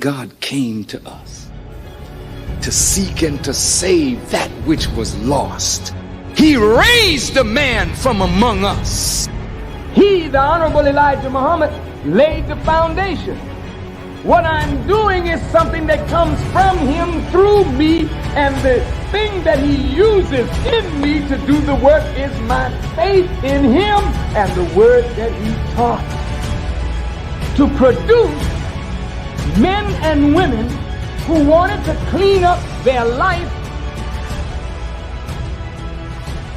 God came to us to seek and to save that which was lost. He raised a man from among us. He, the Honorable Elijah Muhammad, laid the foundation. What I'm doing is something that comes from him through me, and the thing that he uses in me to do the work is my faith in him and the word that he taught. To produce men and women who wanted to clean up their life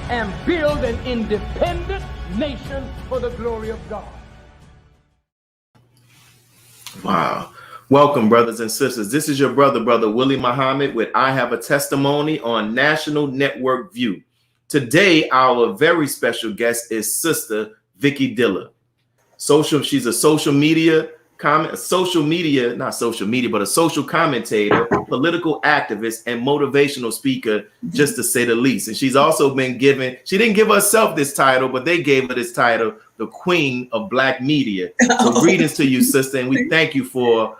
and build an independent nation for the glory of God. Wow. Welcome, brothers and sisters. This is your brother Willie Muhammad with I Have a Testimony on National Network View. Today, our very special guest is Sister Vicki Dillard. She's a social commentator, political activist, and motivational speaker, just to say the least. And she's also been she didn't give herself this title, but they gave her this title, the Queen of Black Media. So greetings to you, sister, and we thank you for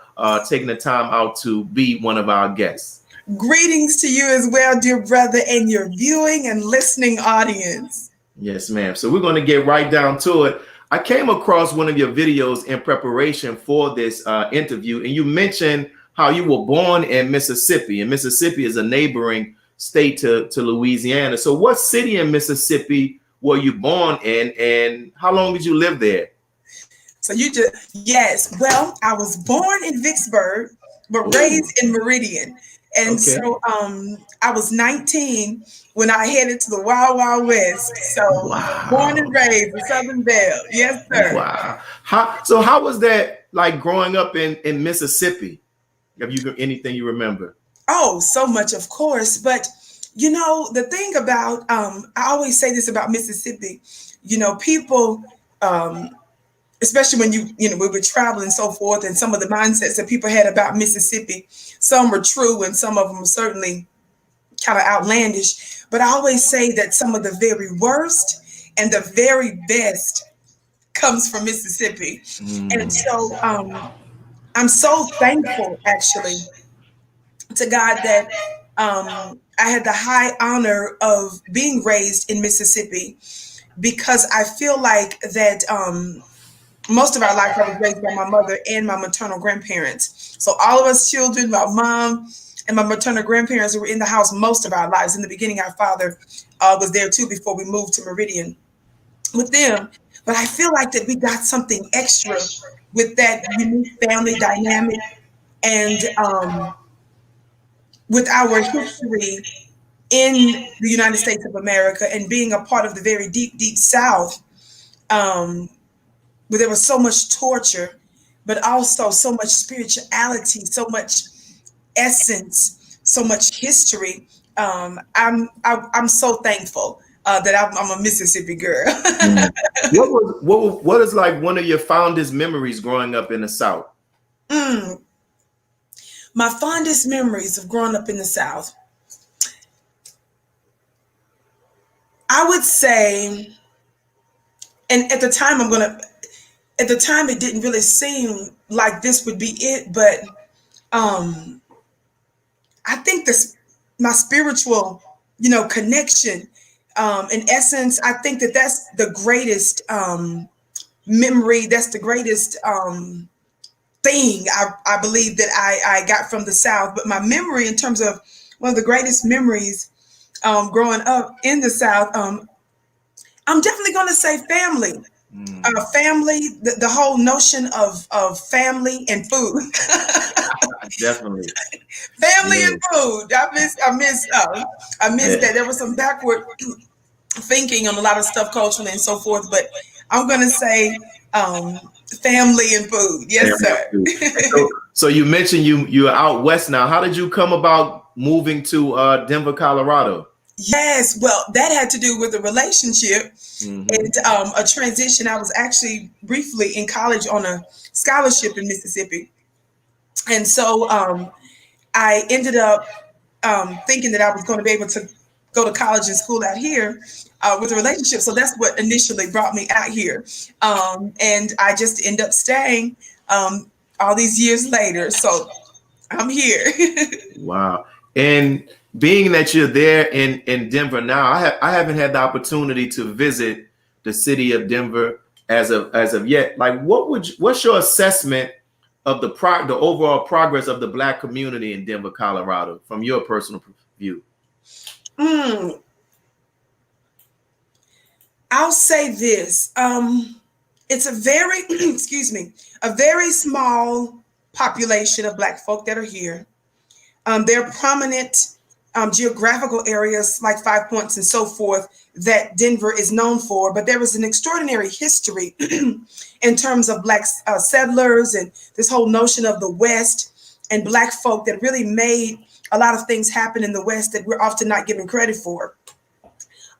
taking the time out to be one of our guests. Greetings to you as well, dear brother, and your viewing and listening audience. Yes, ma'am. So we're going to get right down to it. I came across one of your videos in preparation for this interview, and you mentioned how you were born in Mississippi, and Mississippi is a neighboring state to Louisiana. So what city in Mississippi were you born in, and how long did you live there? So yes. Well, I was born in Vicksburg, but raised in Meridian. And so I was 19 when I headed to the Wild Wild West. So born and raised in Southern Belle. Yes, sir. Wow. How was that like growing up in Mississippi? Have you anything you remember? Oh, so much, of course. But, you know, the thing about, I always say this about Mississippi, you know, people, especially when we were traveling and so forth, and some of the mindsets that people had about Mississippi, some were true and some of them were certainly kind of outlandish. But I always say that some of the very worst and the very best comes from Mississippi. And so I'm so thankful, actually, to God that I had the high honor of being raised in Mississippi, because I feel like that most of our life I was raised by my mother and my maternal grandparents. So all of us children, my mom and my maternal grandparents were in the house most of our lives. In the beginning, our father was there too before we moved to Meridian with them. But I feel like that we got something extra with that unique family dynamic and with our history in the United States of America and being a part of the very deep, deep South, where there was so much torture, but also so much spirituality, so much essence, so much history. I'm so thankful that I'm a Mississippi girl. What is like one of your fondest memories growing up in the South? My fondest memories of growing up in the South, I would say, and at the time it didn't really seem like this would be it, but I think my spiritual, connection, in essence, I think that's the greatest memory. That's the greatest thing I believe that I got from the South. But my memory, in terms of one of the greatest memories growing up in the South, I'm definitely going to say family. Family, the whole notion of family and food. Definitely. Family and food. I miss that. There was some backward thinking on a lot of stuff culturally and so forth, but I'm going to say family and food. Yes, sir. So you mentioned you're out west now. How did you come about moving to Denver, Colorado? Yes, well, that had to do with a relationship and a transition. I was actually briefly in college on a scholarship in Mississippi. And so I ended up thinking that I was going to be able to go to college and school out here with a relationship. So that's what initially brought me out here. And I just ended up staying all these years later. So I'm here. Wow. And being that you're there in Denver now, I haven't had the opportunity to visit the city of Denver as of yet. Like, what's your assessment of the overall progress of the Black community in Denver, Colorado, from your personal view? I'll say this. It's a very, excuse me, a very small population of Black folk that are here. There are prominent geographical areas like Five Points and so forth that Denver is known for, but there was an extraordinary history in terms of Black settlers and this whole notion of the West and Black folk that really made a lot of things happen in the West that we're often not given credit for.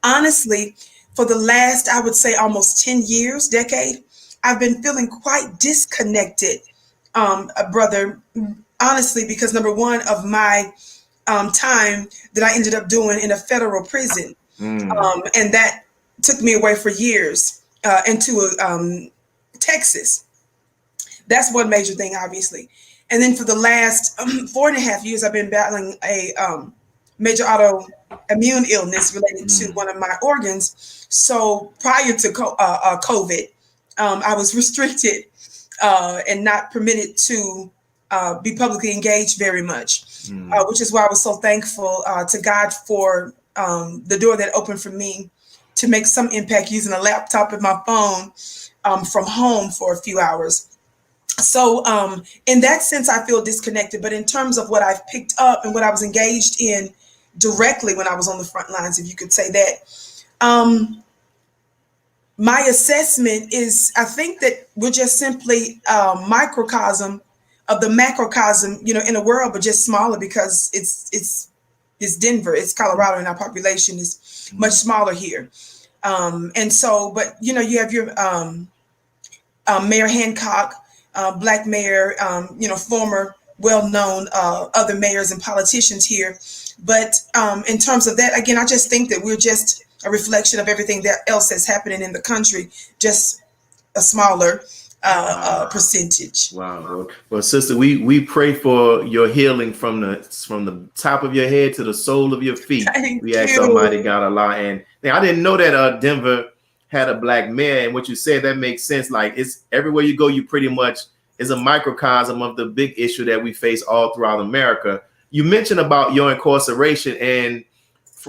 Honestly, for the last, I would say almost 10 years, decade, I've been feeling quite disconnected, brother, honestly, because number one of my time that I ended up doing in a federal prison. And that took me away for years into Texas. That's one major thing, obviously. And then for the last 4.5 years, I've been battling a major autoimmune illness related to one of my organs. So prior to COVID, I was restricted and not permitted to be publicly engaged very much, which is why I was so thankful to God for the door that opened for me to make some impact using a laptop and my phone from home for a few hours. So in that sense, I feel disconnected. But in terms of what I've picked up and what I was engaged in directly when I was on the front lines, if you could say that, my assessment is, I think that we're just simply a microcosm of the macrocosm, in a world, but just smaller because it's Denver, it's Colorado, and our population is much smaller here. And so, but you have your Mayor Hancock, Black mayor, former well-known other mayors and politicians here. But in terms of that, again, I just think that we're just a reflection of everything that else that's happening in the country, just a smaller percentage. Wow. Well, sister, we pray for your healing from the top of your head to the sole of your feet. We ask Almighty God Allah. And I didn't know that Denver had a Black mayor, and what you said, that makes sense. Like, it's everywhere you go, you pretty much is a microcosm of the big issue that we face all throughout America. You mentioned about your incarceration, and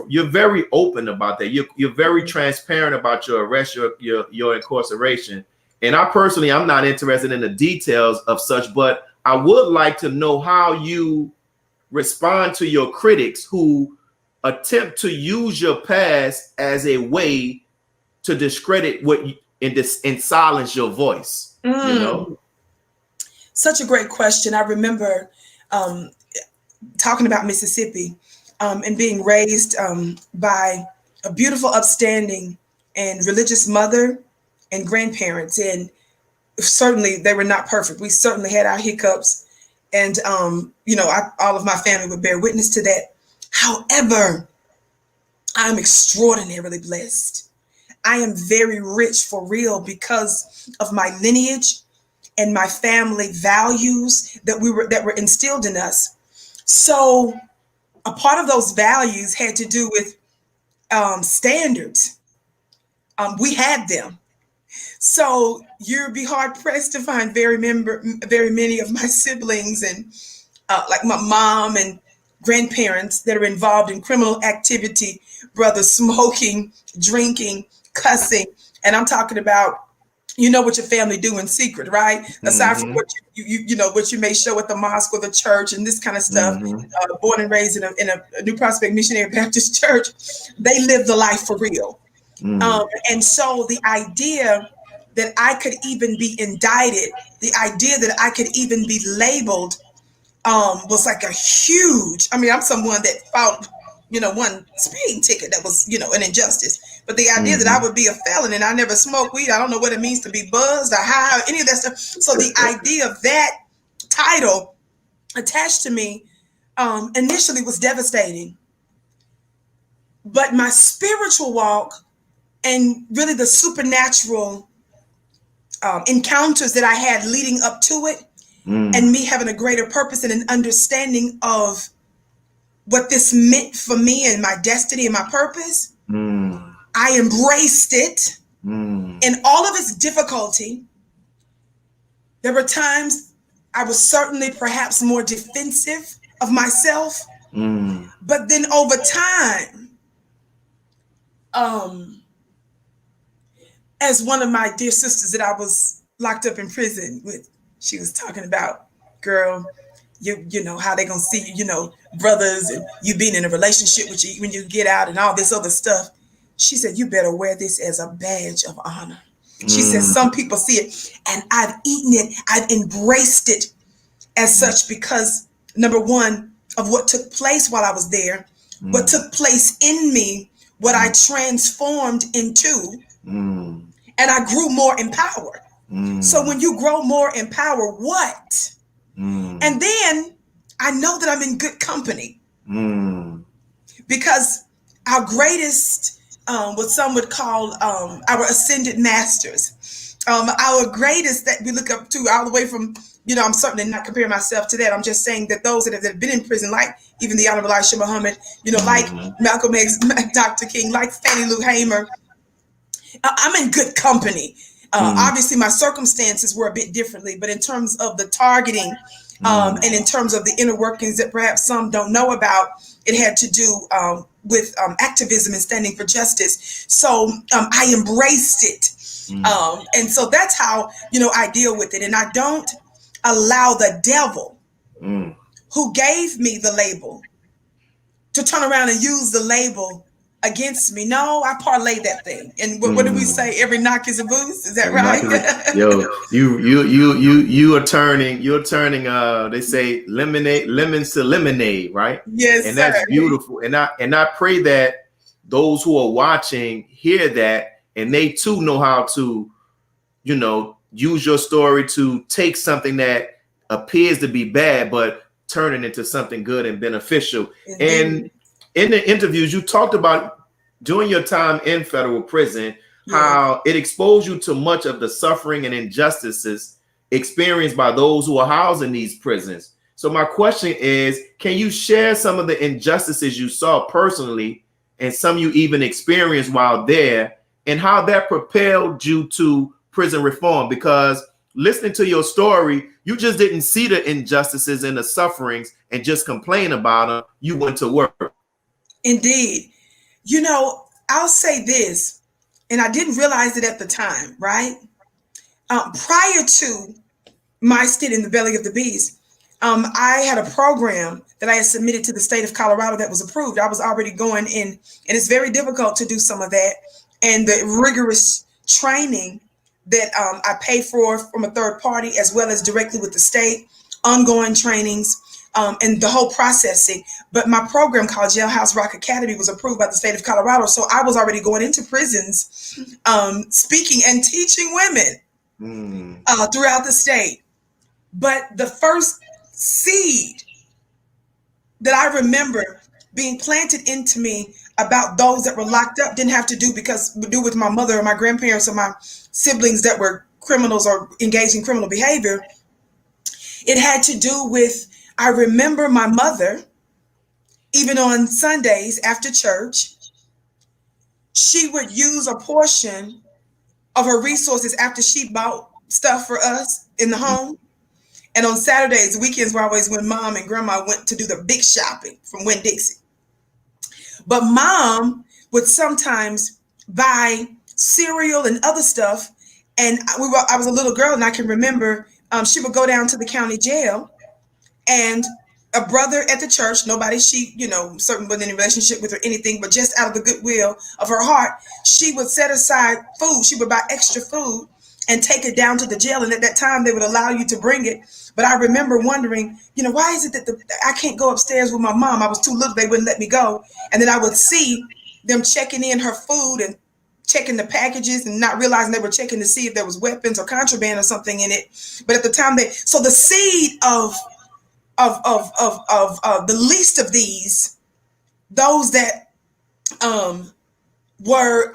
you're very open about that. You're very transparent about your arrest, your incarceration. And I personally, I'm not interested in the details of such, but I would like to know how you respond to your critics who attempt to use your past as a way to discredit and silence your voice. Such a great question. I remember talking about Mississippi and being raised by a beautiful, upstanding, and religious mother and grandparents. And certainly they were not perfect. We certainly had our hiccups. And, all of my family would bear witness to that. However, I'm extraordinarily blessed. I am very rich for real because of my lineage and my family values that were instilled in us. So a part of those values had to do with standards. We had them. So you'd be hard pressed to find very many of my siblings and like my mom and grandparents that are involved in criminal activity, brothers smoking, drinking, cussing. And I'm talking about, what your family do in secret, right? Aside from what what you may show at the mosque or the church and this kind of stuff. Born and raised in a New Prospect Missionary Baptist Church, they live the life for real. And so the idea that I could even be indicted, the idea that I could even be labeled was like a huge, I'm someone that fought, one speeding ticket that was, an injustice. But the idea that I would be a felon and I never smoked weed, I don't know what it means to be buzzed or high or any of that stuff. So the idea of that title attached to me initially was devastating. But my spiritual walk and really the supernatural encounters that I had leading up to it and me having a greater purpose and an understanding of what this meant for me and my destiny and my purpose, I embraced it in all of its difficulty. There were times I was certainly perhaps more defensive of myself, but then over time, as one of my dear sisters that I was locked up in prison with, she was talking about, girl, you know how they gonna see you, you know, brothers and you being in a relationship with you when you get out and all this other stuff. She said, you better wear this as a badge of honor. She said, some people see it, and I've eaten it, I've embraced it as such because, number one, of what took place while I was there, what took place in me, what I transformed into, and I grew more empowered. So when you grow more empowered, what? And then I know that I'm in good company because our greatest, what some would call our ascended masters, our greatest that we look up to all the way from, you know, I'm certainly not comparing myself to that. I'm just saying that those that have been in prison, like even the Honorable Elijah Muhammad, you know, like Malcolm X, Dr. King, like Fannie Lou Hamer, I'm in good company. Obviously, my circumstances were a bit differently, but in terms of the targeting and in terms of the inner workings that perhaps some don't know about, it had to do with activism and standing for justice. So I embraced it. And so that's how, you know, I deal with it. And I don't allow the devil who gave me the label to turn around and use the label against me. No, I parlay that thing. And what do we say? Every knock is a boost. Is that right? Yo, you're turning they say lemons to lemonade, right? Yes, and that's beautiful. And I pray that those who are watching hear that, and they too know how to, you know, use your story to take something that appears to be bad, but turn it into something good and beneficial. And in the interviews, you talked about during your time in federal prison, how it exposed you to much of the suffering and injustices experienced by those who are housed in these prisons. So my question is, can you share some of the injustices you saw personally and some you even experienced while there, and how that propelled you to prison reform? Because listening to your story, you just didn't see the injustices and the sufferings and just complain about them. You went to work. Indeed. You know, I'll say this, and I didn't realize it at the time, right? Prior to my stint in the belly of the beast, I had a program that I had submitted to the state of Colorado that was approved. I was already going in, and it's very difficult to do some of that. And the rigorous training that I pay for from a third party, as well as directly with the state, ongoing trainings, and the whole processing. But my program called Jailhouse Rock Academy was approved by the state of Colorado. So I was already going into prisons, speaking and teaching women throughout the state. But the first seed that I remember being planted into me about those that were locked up didn't have to do with my mother or my grandparents or my siblings that were criminals or engaged in criminal behavior. It had to do with, I remember my mother, even on Sundays after church, she would use a portion of her resources after she bought stuff for us in the home. And on Saturdays, weekends were always when mom and grandma went to do the big shopping from Winn-Dixie. But mom would sometimes buy cereal and other stuff. And I was a little girl, and I can remember she would go down to the county jail, and a brother at the church, nobody she, you know, certainly wasn't in a relationship with or anything, but just out of the goodwill of her heart, she would set aside food. She would buy extra food and take it down to the jail. And at that time, they would allow you to bring it. But I remember wondering, you know, why is it that I can't go upstairs with my mom? I was too little. They wouldn't let me go. And then I would see them checking in her food and checking the packages and not realizing they were checking to see if there was weapons or contraband or something in it. But at the time, so the seed of the least of these, those that were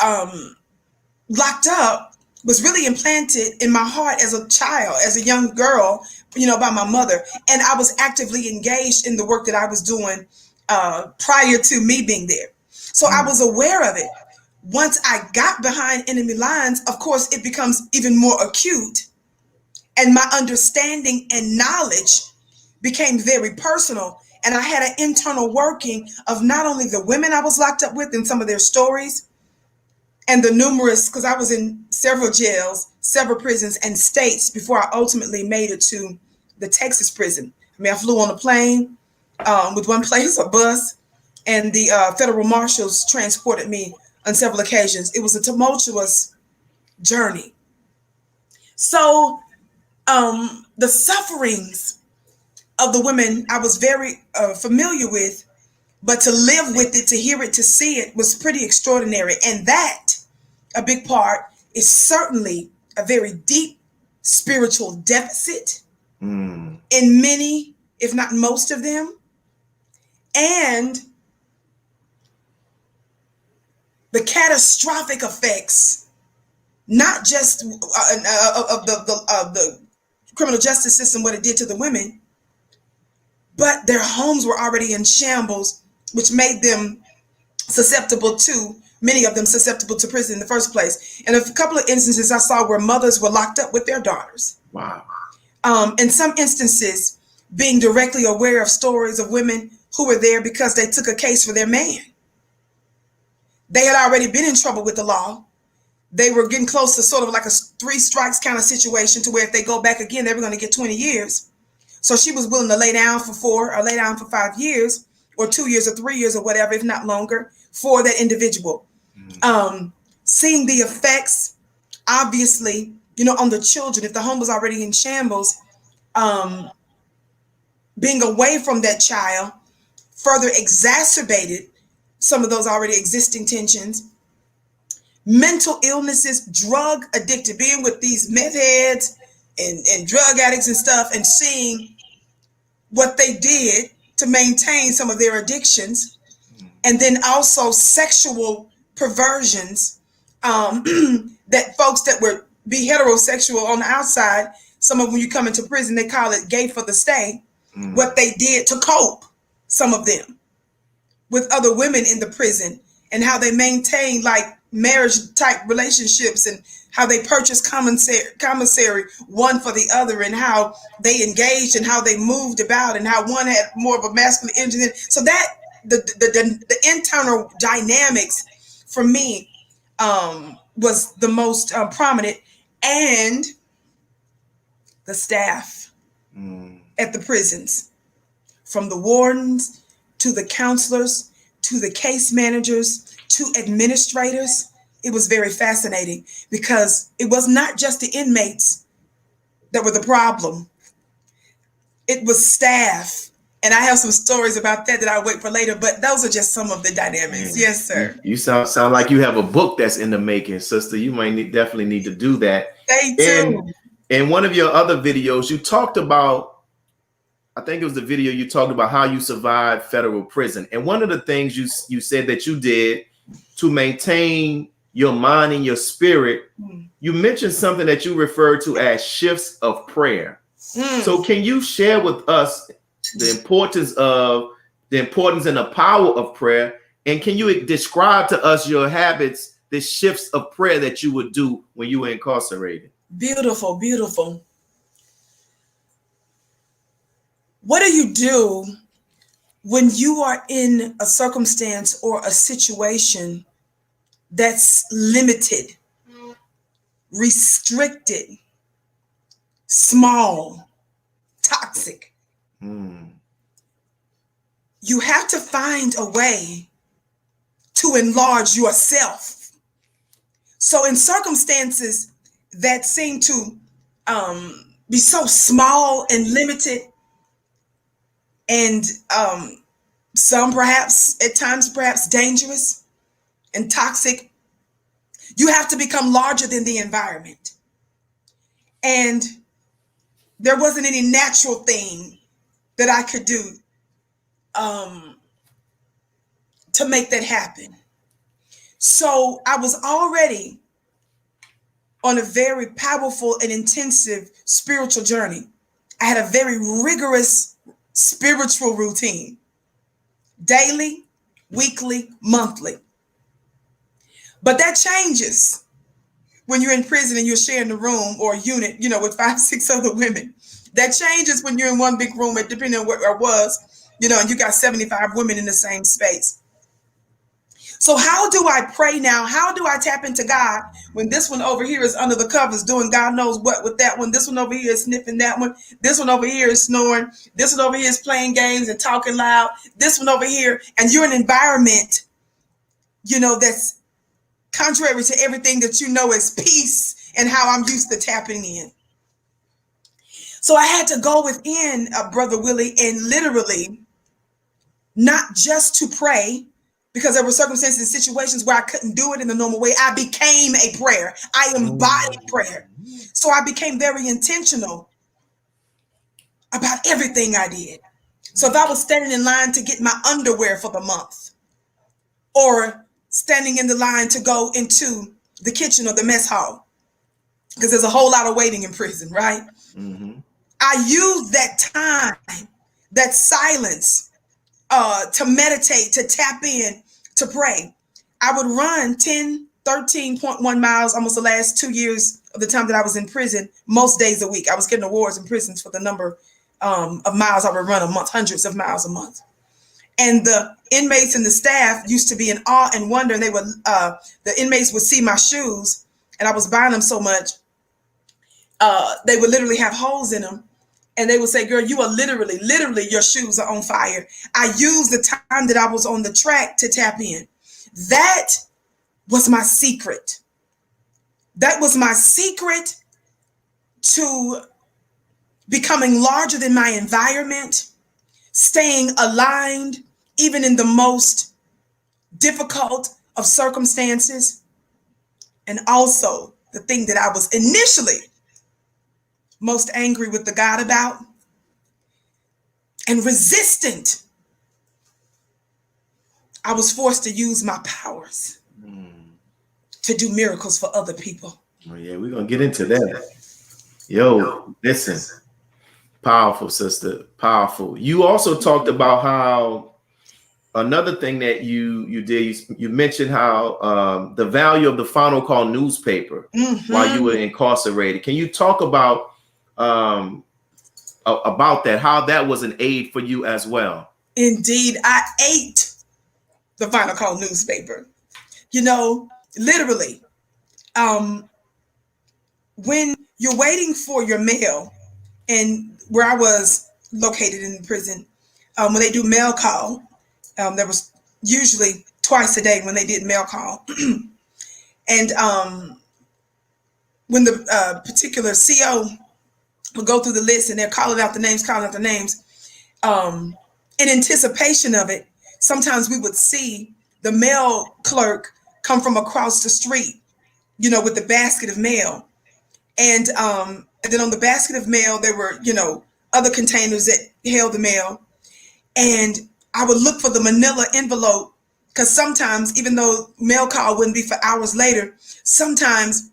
locked up, was really implanted in my heart as a child, as a young girl, by my mother. And I was actively engaged in the work that I was doing prior to me being there. So I was aware of it. Once I got behind enemy lines, of course, it becomes even more acute. And my understanding and knowledge became very personal. And I had an internal working of not only the women I was locked up with and some of their stories, and the numerous, because I was in several jails, several prisons and states before I ultimately made it to the Texas prison. I mean, I flew on a plane with one place, a bus, and the federal marshals transported me on several occasions. It was a tumultuous journey. So the sufferings of the women I was very familiar with, but to live with it, to hear it, to see it was pretty extraordinary. And that, a big part, is certainly a very deep spiritual deficit in many, if not most of them. And the catastrophic effects, not just of the criminal justice system, what it did to the women, but their homes were already in shambles, which made them susceptible to, many of them susceptible to prison in the first place. And a couple of instances I saw where mothers were locked up with their daughters. Wow. In some instances, being directly aware of stories of women who were there because they took a case for their man. They had already been in trouble with the law. They were getting close to sort of like a 3 strikes kind of situation, to where if they go back again, they were going to get 20 years. So she was willing to lay down for 4 or lay down for 5 years or 2 years or 3 years or whatever, if not longer, for that individual. Seeing the effects, obviously, on the children, if the home was already in shambles, being away from that child further exacerbated some of those already existing tensions. Mental illnesses, drug addicted, being with these meth heads and drug addicts and stuff, and seeing what they did to maintain some of their addictions. And then also sexual perversions, that folks that would be heterosexual on the outside, some of them, you come into prison, they call it gay for the stay, what they did to cope, some of them, with other women in the prison, and how they maintained like marriage type relationships, and how they purchased commissary one for the other, and how they engaged and how they moved about, and how one had more of a masculine energy. So that the internal dynamics for me was the most prominent, and the staff at the prisons, from the wardens to the counselors to the case managers to administrators. It was very fascinating, because it was not just the inmates that were the problem. It was staff. And I have some stories about that I'll wait for later, but those are just some of the dynamics. Yes, sir. You sound like you have a book that's in the making, sister. You might definitely need to do that. They do. In one of your other videos, you talked about, I think it was the video you talked about how you survived federal prison. And one of the things you said that you did to maintain your mind and your spirit, you mentioned something that you referred to as shifts of prayer. So can you share with us the importance and the power of prayer? And can you describe to us your habits, the shifts of prayer that you would do when you were incarcerated? Beautiful, beautiful. What do you do when you are in a circumstance or a situation that's limited, restricted, small, toxic? You have to find a way to enlarge yourself. So in circumstances that seem to be so small and limited, and some perhaps at times perhaps dangerous and toxic, you have to become larger than the environment. And there wasn't any natural thing that I could do to make that happen. So I was already on a very powerful and intensive spiritual journey. I had a very rigorous spiritual routine, daily, weekly, monthly. But that changes when you're in prison and you're sharing the room or a unit, with 5, 6 other women. That changes when you're in one big room, depending on where it was, and you got 75 women in the same space. So how do I pray now? How do I tap into God when this one over here is under the covers doing God knows what with that one? This one over here is sniffing that one. This one over here is snoring. This one over here is playing games and talking loud. This one over here. And you're in an environment, that's contrary to everything that you know as peace and how I'm used to tapping in. So I had to go within, Brother Willie, and literally not just to pray, because there were circumstances and situations where I couldn't do it in the normal way. I became a prayer. I embodied prayer. So I became very intentional about everything I did. So if I was standing in line to get my underwear for the month, or standing in the line to go into the kitchen or the mess hall, because there's a whole lot of waiting in prison, right? Mm-hmm. I used that time, that silence, to meditate, to tap in, to pray. I would run 13.1 miles almost the last 2 years of the time that I was in prison, most days a week. I was getting awards in prisons for the number of miles I would run a month, hundreds of miles a month. And the inmates and the staff used to be in awe and wonder. And they would, the inmates would see my shoes, and I was buying them so much. They would literally have holes in them. And they would say, girl, you are literally, your shoes are on fire. I used the time that I was on the track to tap in. That was my secret. That was my secret to becoming larger than my environment, staying aligned, even in the most difficult of circumstances. And also the thing that I was initially most angry with the God about and resistant, I was forced to use my powers to do miracles for other people. Oh, yeah, we're going to get into that. Yo, listen. Powerful, sister. Powerful. You also talked about how another thing that you did, you mentioned how the value of the Final Call newspaper while you were incarcerated. Can you talk about that, how that was an aid for you as well? Indeed, I ate the Final Call newspaper. Literally, when you're waiting for your mail, and where I was located in the prison, when they do mail call, there was usually twice a day when they did mail call. And when the particular CO would go through the list and they're calling out the names, in anticipation of it, sometimes we would see the mail clerk come from across the street, with the basket of mail. And then on the basket of mail, there were, other containers that held the mail. And I would look for the manila envelope, because sometimes, even though mail call wouldn't be for hours later, sometimes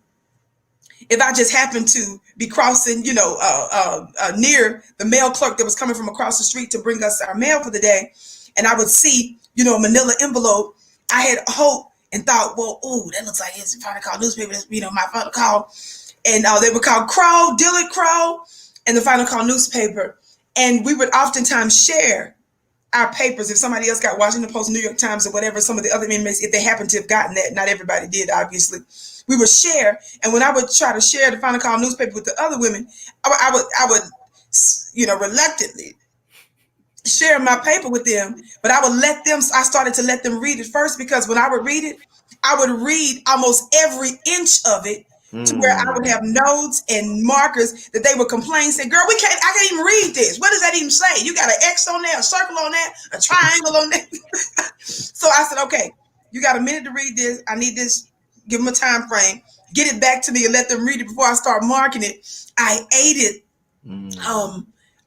if I just happened to be crossing, near the mail clerk that was coming from across the street to bring us our mail for the day, and I would see, a manila envelope, I had hope and thought, well, that looks like it's a Final Call newspaper. That's, my Final Call. And they would call Crow, Dillard Crow, and the Final Call newspaper. And we would oftentimes share our papers. If somebody else got Washington Post, New York Times, or whatever, some of the other inmates, if they happened to have gotten that, not everybody did, obviously, we would share. And when I would try to share the Final Call newspaper with the other women, I would reluctantly share my paper with them, but I started to let them read it first, because when I would read it, I would read almost every inch of it, to where I would have notes and markers that they would complain, say, girl, I can't even read this. What does that even say? You got an X on there, a circle on that, a triangle on that. So I said, okay, you got a minute to read this. I need this. Give them a time frame. Get it back to me and let them read it before I start marking it. I ate it.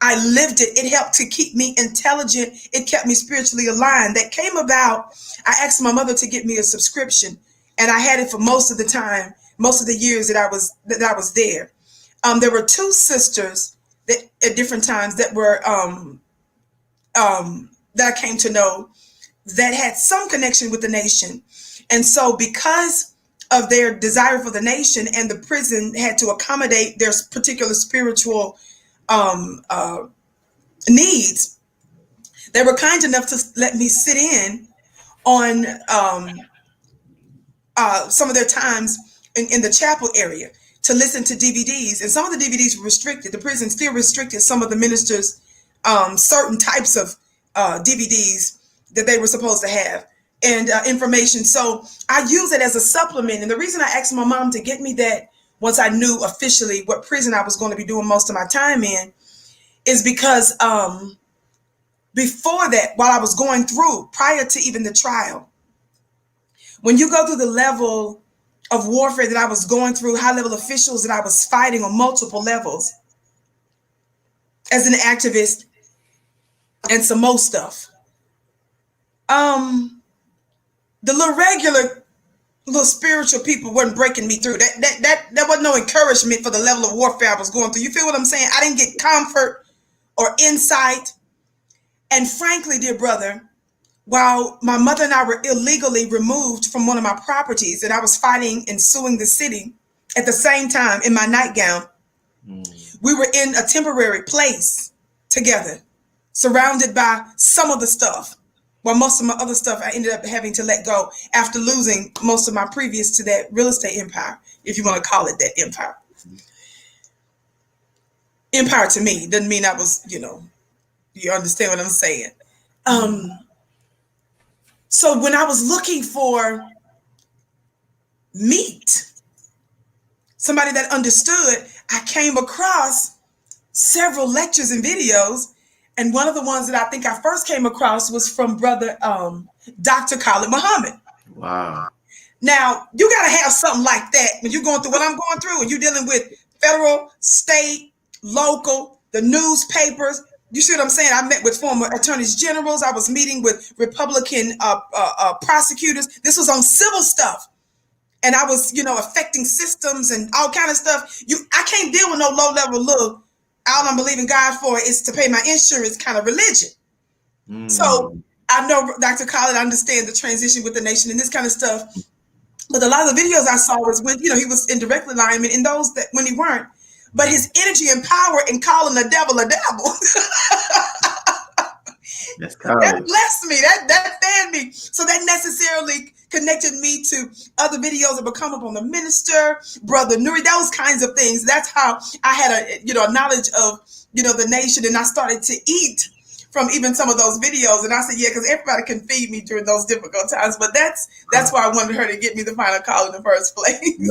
I lived it. It helped to keep me intelligent. It kept me spiritually aligned. That came about. I asked my mother to get me a subscription, and I had it for most of the time, most of the years that I was there. There were two sisters that at different times that were that I came to know that had some connection with the nation. And so because of their desire for the nation, and the prison had to accommodate their particular spiritual needs, they were kind enough to let me sit in on some of their times in the chapel area to listen to DVDs. And some of the DVDs were restricted. The prison still restricted some of the ministers' certain types of DVDs that they were supposed to have, and information. So I use it as a supplement. And the reason I asked my mom to get me that once I knew officially what prison I was going to be doing most of my time in is because before that, while I was going through, prior to even the trial, when you go through the level of warfare that I was going through, high level officials that I was fighting on multiple levels as an activist and some more stuff, the little regular little spiritual people weren't breaking me through. That wasn't no encouragement for the level of warfare I was going through. You feel what I'm saying? I didn't get comfort or insight. And frankly, dear brother, while my mother and I were illegally removed from one of my properties, and I was fighting and suing the city at the same time in my nightgown, we were in a temporary place together, surrounded by some of the stuff. Well, most of my other stuff I ended up having to let go after losing most of my previous to that real estate empire, if you want to call it that empire. Empire to me doesn't mean I was, you understand what I'm saying. So when I was looking for meat, somebody that understood, I came across several lectures and videos. And one of the ones that I think I first came across was from brother Dr. Khalid Muhammad. Wow. Now, you got to have something like that when you're going through what I'm going through, and you're dealing with federal, state, local, the newspapers. You see what I'm saying? I met with former attorneys generals. I was meeting with Republican prosecutors. This was on civil stuff. And I was, affecting systems and all kind of stuff. I can't deal with no low-level look. All I'm believing God for is to pay my insurance kind of religion. So I know Dr. Khalid understands the transition with the nation and this kind of stuff. But a lot of the videos I saw was when, he was in direct alignment, and those that when he weren't. But his energy and power in calling the devil a devil. That blessed me. That fanned me. So that necessarily connected me to other videos that would come up on the minister, Brother Nuri, those kinds of things. That's how I had a knowledge of the nation, and I started to eat from even some of those videos. And I said, yeah, because everybody can feed me during those difficult times. But that's why I wanted her to get me the final call in the first place.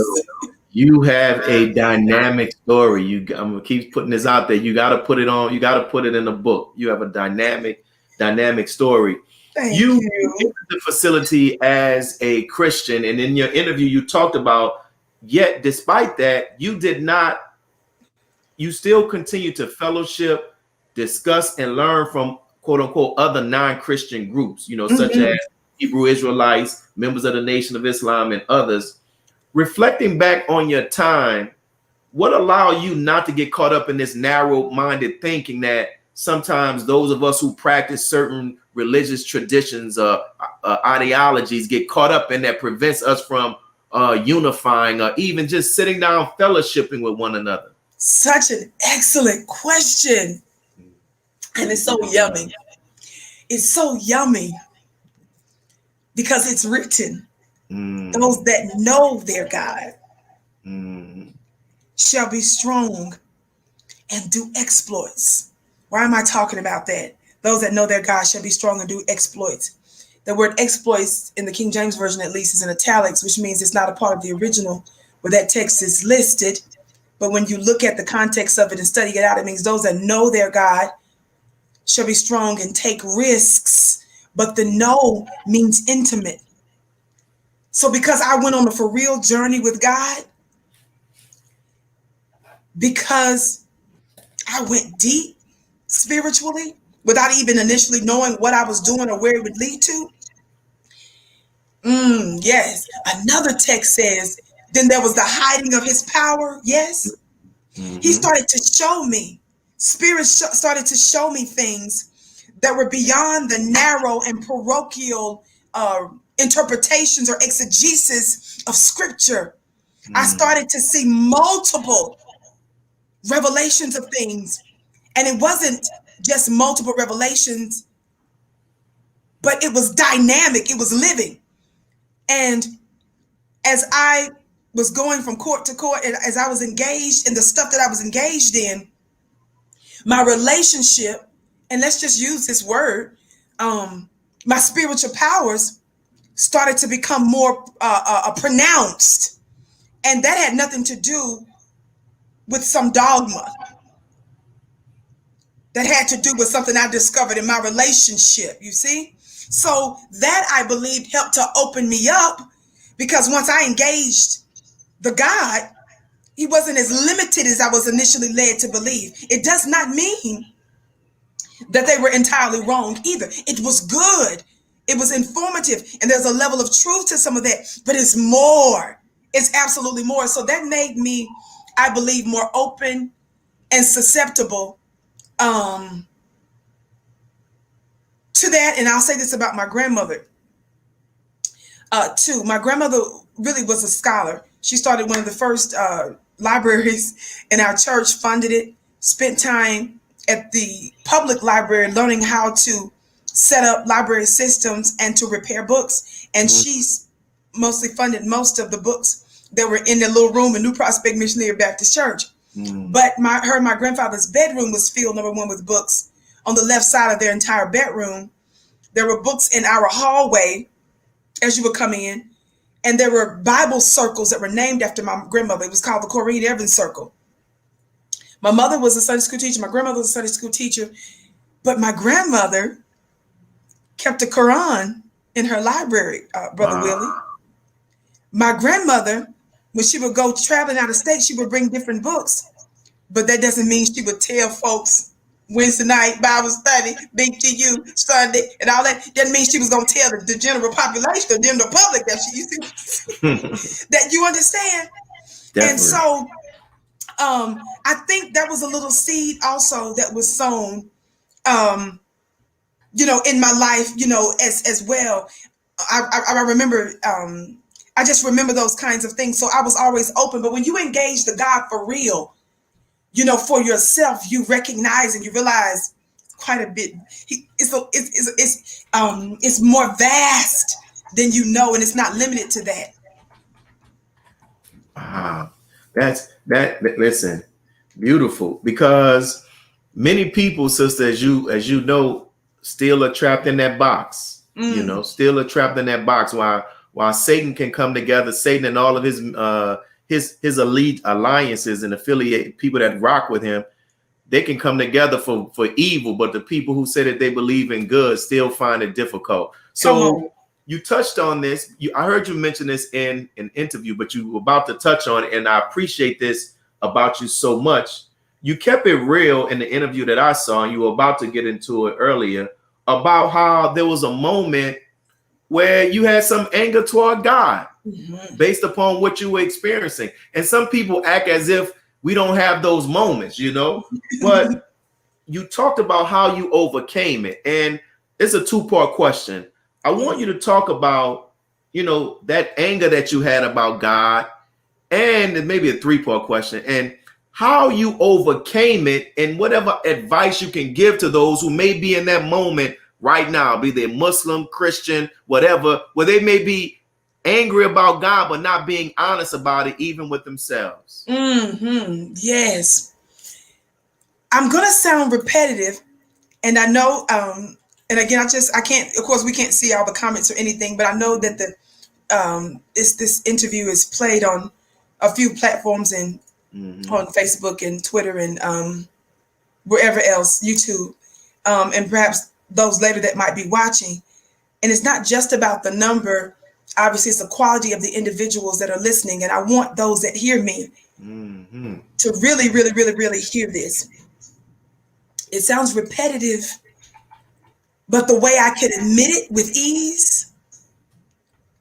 You have a dynamic story. I'm gonna keep putting this out there. You got to put it on. You got to put it in a book. You have a dynamic story. Thank you. Entered the facility as a Christian, and in your interview, you talked about. Yet, despite that, you did not. You still continue to fellowship, discuss, and learn from "quote unquote" other non-Christian groups. Such as Hebrew Israelites, members of the Nation of Islam, and others. Reflecting back on your time, what allowed you not to get caught up in this narrow-minded thinking that sometimes those of us who practice certain religious traditions, ideologies get caught up in that prevents us from unifying or even just sitting down fellowshipping with one another? Such an excellent question. And it's so yummy. It's so yummy because it's written. Those that know their God shall be strong and do exploits. Why am I talking about that? Those that know their God shall be strong and do exploits. The word exploits in the King James Version, at least, is in italics, which means it's not a part of the original where that text is listed. But when you look at the context of it and study it out, it means those that know their God shall be strong and take risks. But the know means intimate. So because I went on a for real journey with God, because I went deep spiritually without even initially knowing what I was doing or where it would lead to. Yes. Another text says, then there was the hiding of his power. Yes. He started to show me Spirit started to show me things that were beyond the narrow and parochial interpretations or exegesis of scripture. I started to see multiple revelations of things. And it wasn't just multiple revelations, but it was dynamic, it was living. And as I was going from court to court, and as I was engaged in the stuff that I was engaged in, my relationship, and let's just use this word, my spiritual powers started to become more pronounced. And that had nothing to do with some dogma. That had to do with something I discovered in my relationship, you see? So that, I believe, helped to open me up, because once I engaged the God, he wasn't as limited as I was initially led to believe. It does not mean that they were entirely wrong either. It was good. It was informative. And there's a level of truth to some of that, but it's more. It's absolutely more. So that made me, I believe, more open and susceptible to that. And I'll say this about my grandmother too. My grandmother really was a scholar. She started one of the first libraries in our church, funded it, spent time at the public library learning how to set up library systems and to repair books. And she's mostly funded most of the books that were in the little room in New Prospect Missionary Baptist Church. But my grandfather's bedroom was filled, number one, with books. On the left side of their entire bedroom, there were books in our hallway as you would come in. And there were Bible circles that were named after my grandmother. It was called the Corrine Evans Circle. My mother was a Sunday school teacher. My grandmother was a Sunday school teacher. But my grandmother kept the Quran in her library, Brother Willie. My grandmother, when she would go traveling out of state, she would bring different books. But that doesn't mean she would tell folks Wednesday night Bible study, big to you, Sunday, and all that. Doesn't mean she was going to tell the general population, the general public, that she used to, that you understand. Definitely. And so I think that was a little seed also that was sown, in my life, as well. I remember, I just remember those kinds of things. So I was always open. But when you engage the God for real, for yourself, you recognize and you realize quite a bit. It's more vast than you know, and it's not limited to that. Listen, beautiful, because many people, sister, as you know, still are trapped in that box. Still are trapped in that box. While Satan can come together, Satan and all of his elite alliances and affiliate people that rock with him, they can come together for evil, but the people who say that they believe in good still find it difficult. So you touched on this. I heard you mention this in an interview, but you were about to touch on it, and I appreciate this about you so much. You kept it real in the interview that I saw, and you were about to get into it earlier about how there was a moment where you had some anger toward God based upon what you were experiencing. And some people act as if we don't have those moments, but you talked about how you overcame it. And it's a two-part question. I want you to talk about, that anger that you had about God, and maybe a three-part question, and how you overcame it, and whatever advice you can give to those who may be in that moment right now, be they Muslim, Christian, whatever, where they may be angry about God, but not being honest about it, even with themselves. Yes. I'm going to sound repetitive. And I know, and again, I can't, of course, we can't see all the comments or anything, but I know that this interview is played on a few platforms and on Facebook and Twitter and wherever else, YouTube, and perhaps those later that might be watching. And it's not just about the number. Obviously, it's the quality of the individuals that are listening. And I want those that hear me to really, really, really, really hear this. It sounds repetitive, but the way I can admit it with ease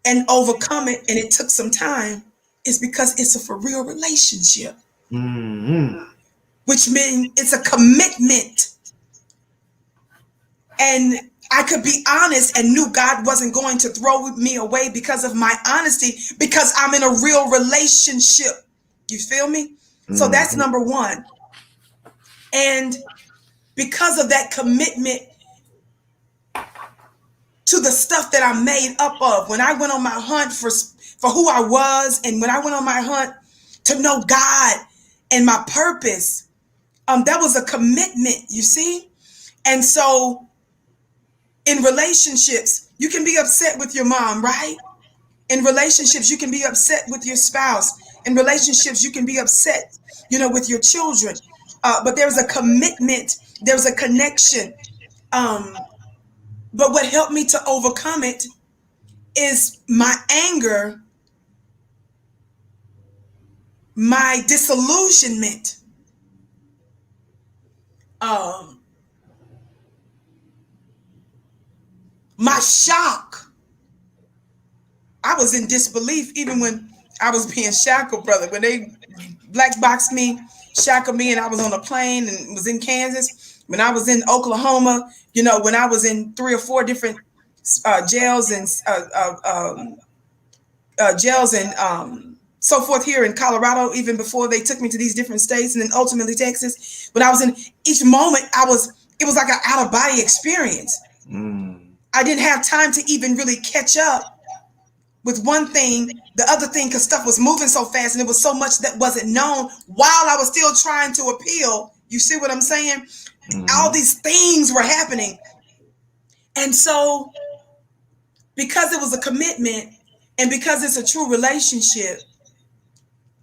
and overcome it, and it took some time, is because it's a for real relationship. which means it's a commitment. And I could be honest and knew God wasn't going to throw me away because of my honesty, because I'm in a real relationship. You feel me? So that's number one. And because of that commitment to the stuff that I'm made up of, when I went on my hunt for who I was, and when I went on my hunt to know God and my purpose, that was a commitment, you see? And so in relationships, you can be upset with your mom, right? In relationships, you can be upset with your spouse. In relationships, you can be upset, with your children. But there's a commitment, there's a connection. But what helped me to overcome it is my anger, my disillusionment, my shock. I was in disbelief even when I was being shackled, brother. When they black boxed me, shackled me, and I was on a plane and was in Kansas. When I was in Oklahoma, when I was in 3 or 4 different jails and so forth here in Colorado, even before they took me to these different states, and then ultimately Texas. When I was in each moment, it was like an out of body experience. I didn't have time to even really catch up with one thing, the other thing, because stuff was moving so fast and there was so much that wasn't known while I was still trying to appeal. You see what I'm saying? All these things were happening. And so because it was a commitment and because it's a true relationship,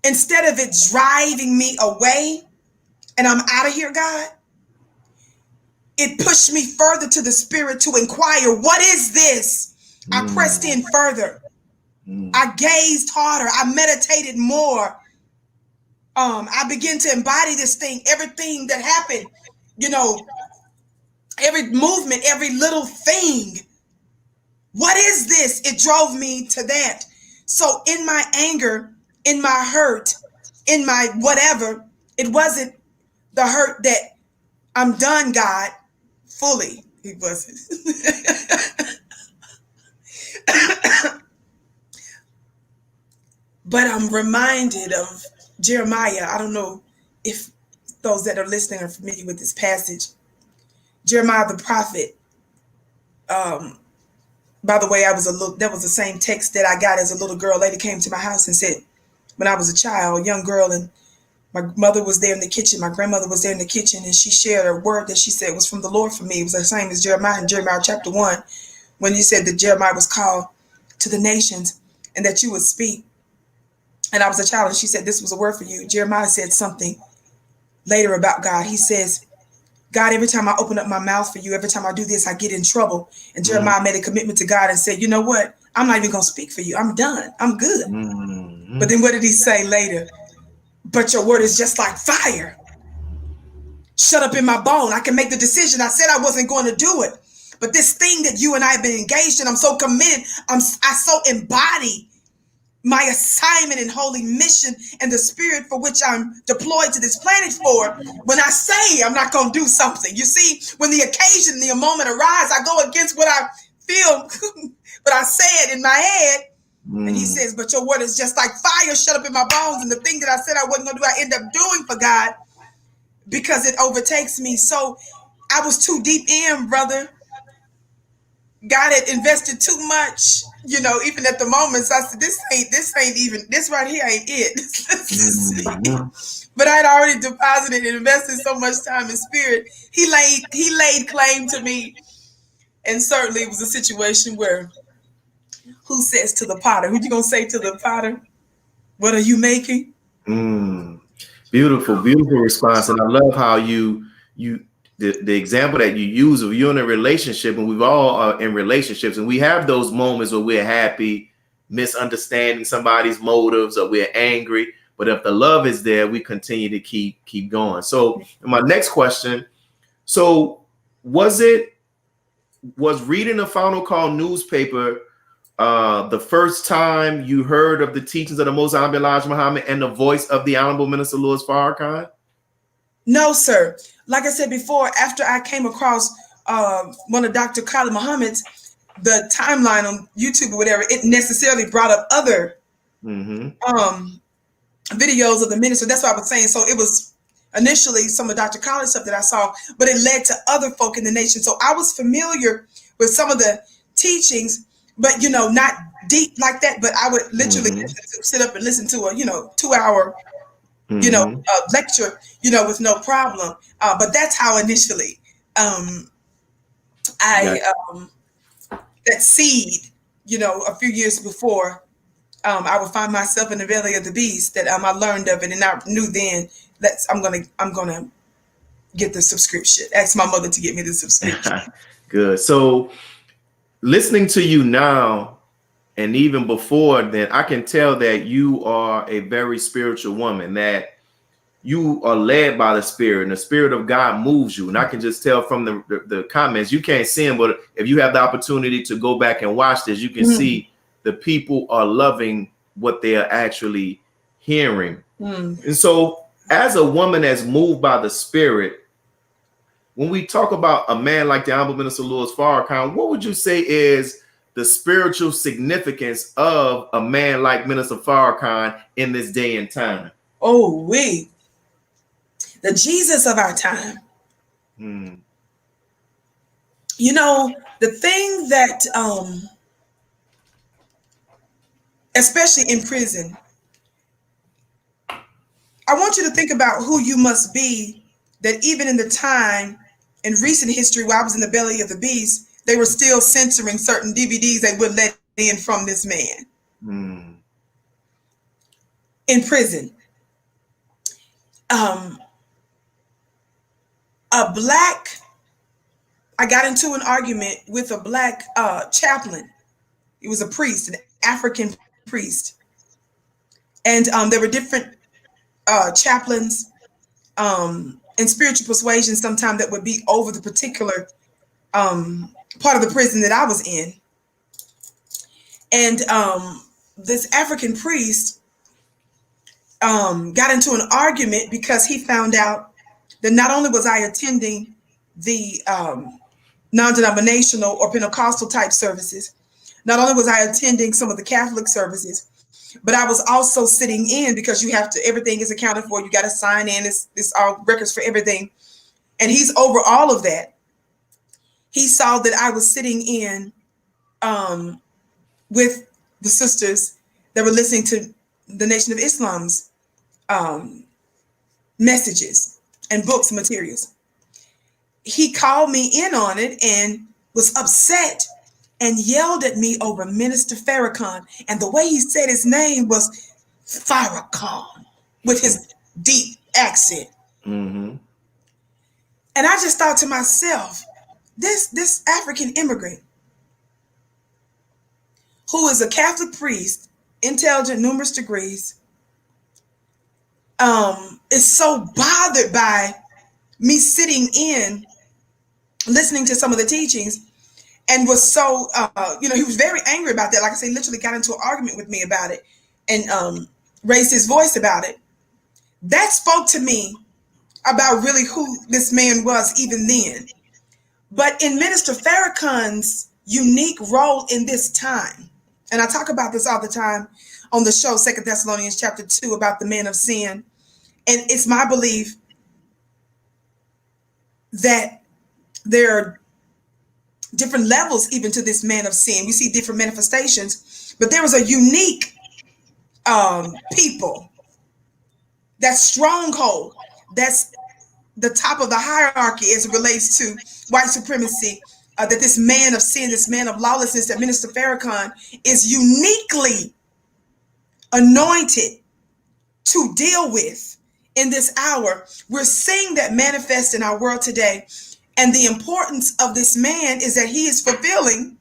instead of it driving me away and I'm out of here, God, it pushed me further to the spirit to inquire, what is this? I pressed in further. I gazed harder. I meditated more. I began to embody this thing, everything that happened, every movement, every little thing. What is this? It drove me to that. So in my anger, in my hurt, in my whatever, it wasn't the hurt that I'm done, God, fully. It wasn't. But I'm reminded of Jeremiah. I don't know if those that are listening are familiar with this passage. Jeremiah the prophet. By the way, that was the same text that I got as a little girl. A lady came to my house and said, when I was a child, a young girl, and my mother was there in the kitchen, my grandmother was there in the kitchen, and she shared a word that she said was from the Lord for me. It was the same as Jeremiah in Jeremiah chapter 1, when he said that Jeremiah was called to the nations and that you would speak. And I was a child, and she said, this was a word for you. Jeremiah said something later about God. He says, God, every time I open up my mouth for you, every time I do this, I get in trouble. And Jeremiah made a commitment to God and said, you know what? I'm not even going to speak for you. I'm done. I'm good. But then what did he say later? But your word is just like fire. Shut up in my bone. I can make the decision. I said I wasn't going to do it. But this thing that you and I have been engaged in, I'm so committed. I so embody my assignment and holy mission and the spirit for which I'm deployed to this planet for. When I say I'm not going to do something, you see, when the occasion, the moment arrives, I go against what I feel, but I say it in my head. And he says, but your word is just like fire, shut up in my bones. And the thing that I said I wasn't going to do, I end up doing for God because it overtakes me. So I was too deep in, brother. God had invested too much, even at the moments. I said, this ain't even, this right here ain't it. But I'd already deposited and invested so much time and spirit. He laid claim to me. And certainly it was a situation where, who says to the potter? Who you gonna say to the potter? What are you making? Beautiful response. And I love how the example that you use of you in a relationship, and we've all are in relationships, and we have those moments where we're happy, misunderstanding somebody's motives, or we're angry. But if the love is there, we continue to keep going. So my next question, so was reading the Final Call newspaper the first time you heard of the teachings of the Most Honorable Elijah Muhammad and the voice of the Honorable Minister Louis Farrakhan? No, sir. Like I said before, after I came across one of Dr. Khalid Muhammad's, the timeline on YouTube or whatever, it necessarily brought up other videos of the minister. That's what I was saying. So it was initially some of Dr. Khalid's stuff that I saw, but it led to other folk in the nation. So I was familiar with some of the teachings, but not deep like that. But I would literally sit up and listen to a 2-hour lecture, with no problem. But that's how initially that seed, a few years before, I would find myself in the belly of the beast, that I learned of it, and I knew then that I'm gonna get the subscription. Ask my mother to get me the subscription. Good. So listening to you now, and even before then, I can tell that you are a very spiritual woman, that you are led by the Spirit, and the Spirit of God moves you. And I can just tell from the comments, you can't see them, but if you have the opportunity to go back and watch this, you can see the people are loving what they are actually hearing. And so as a woman that's moved by the Spirit, when we talk about a man like the Honorable Minister Louis Farrakhan, what would you say is the spiritual significance of a man like Minister Farrakhan in this day and time? Oh, the Jesus of our time. The thing that, especially in prison, I want you to think about who you must be, that even in the time in recent history where I was in the belly of the beast, they were still censoring certain DVDs they would let in from this man in prison. I got into an argument with a black chaplain. He was a priest, an African priest. And there were different chaplains in spiritual persuasion sometimes that would be over the particular part of the prison that I was in. And this African priest got into an argument because he found out that not only was I attending the non-denominational or Pentecostal type services, not only was I attending some of the Catholic services, but I was also sitting in, because you have to, everything is accounted for. You got to sign in. It's all records for everything. And he's over all of that. He saw that I was sitting in with the sisters that were listening to the Nation of Islam's messages and books and materials. He called me in on it and was upset and yelled at me over Minister Farrakhan. And the way he said his name was Farrakhan with his deep accent. And I just thought to myself, this African immigrant who is a Catholic priest, intelligent, numerous degrees, is so bothered by me sitting in, listening to some of the teachings, and was so, he was very angry about that. Like I say, literally got into an argument with me about it and raised his voice about it. That spoke to me about really who this man was even then. But in Minister Farrakhan's unique role in this time, and I talk about this all the time on the show, 2 Thessalonians chapter 2, about the man of sin. And it's my belief that there are different levels even to this man of sin. We see different manifestations, but there was a unique people, that stronghold, that's the top of the hierarchy as it relates to white supremacy, that this man of sin, this man of lawlessness, that Minister Farrakhan is uniquely anointed to deal with in this hour. We're seeing that manifest in our world today. And the importance of this man is that he is fulfilling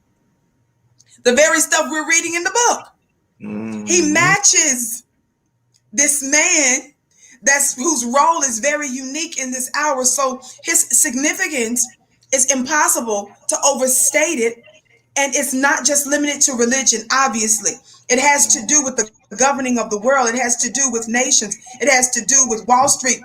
the very stuff we're reading in the book. He matches this man whose role is very unique in this hour. So his significance is impossible to overstate it. And it's not just limited to religion, obviously. It has to do with the governing of the world. It has to do with nations. It has to do with Wall Street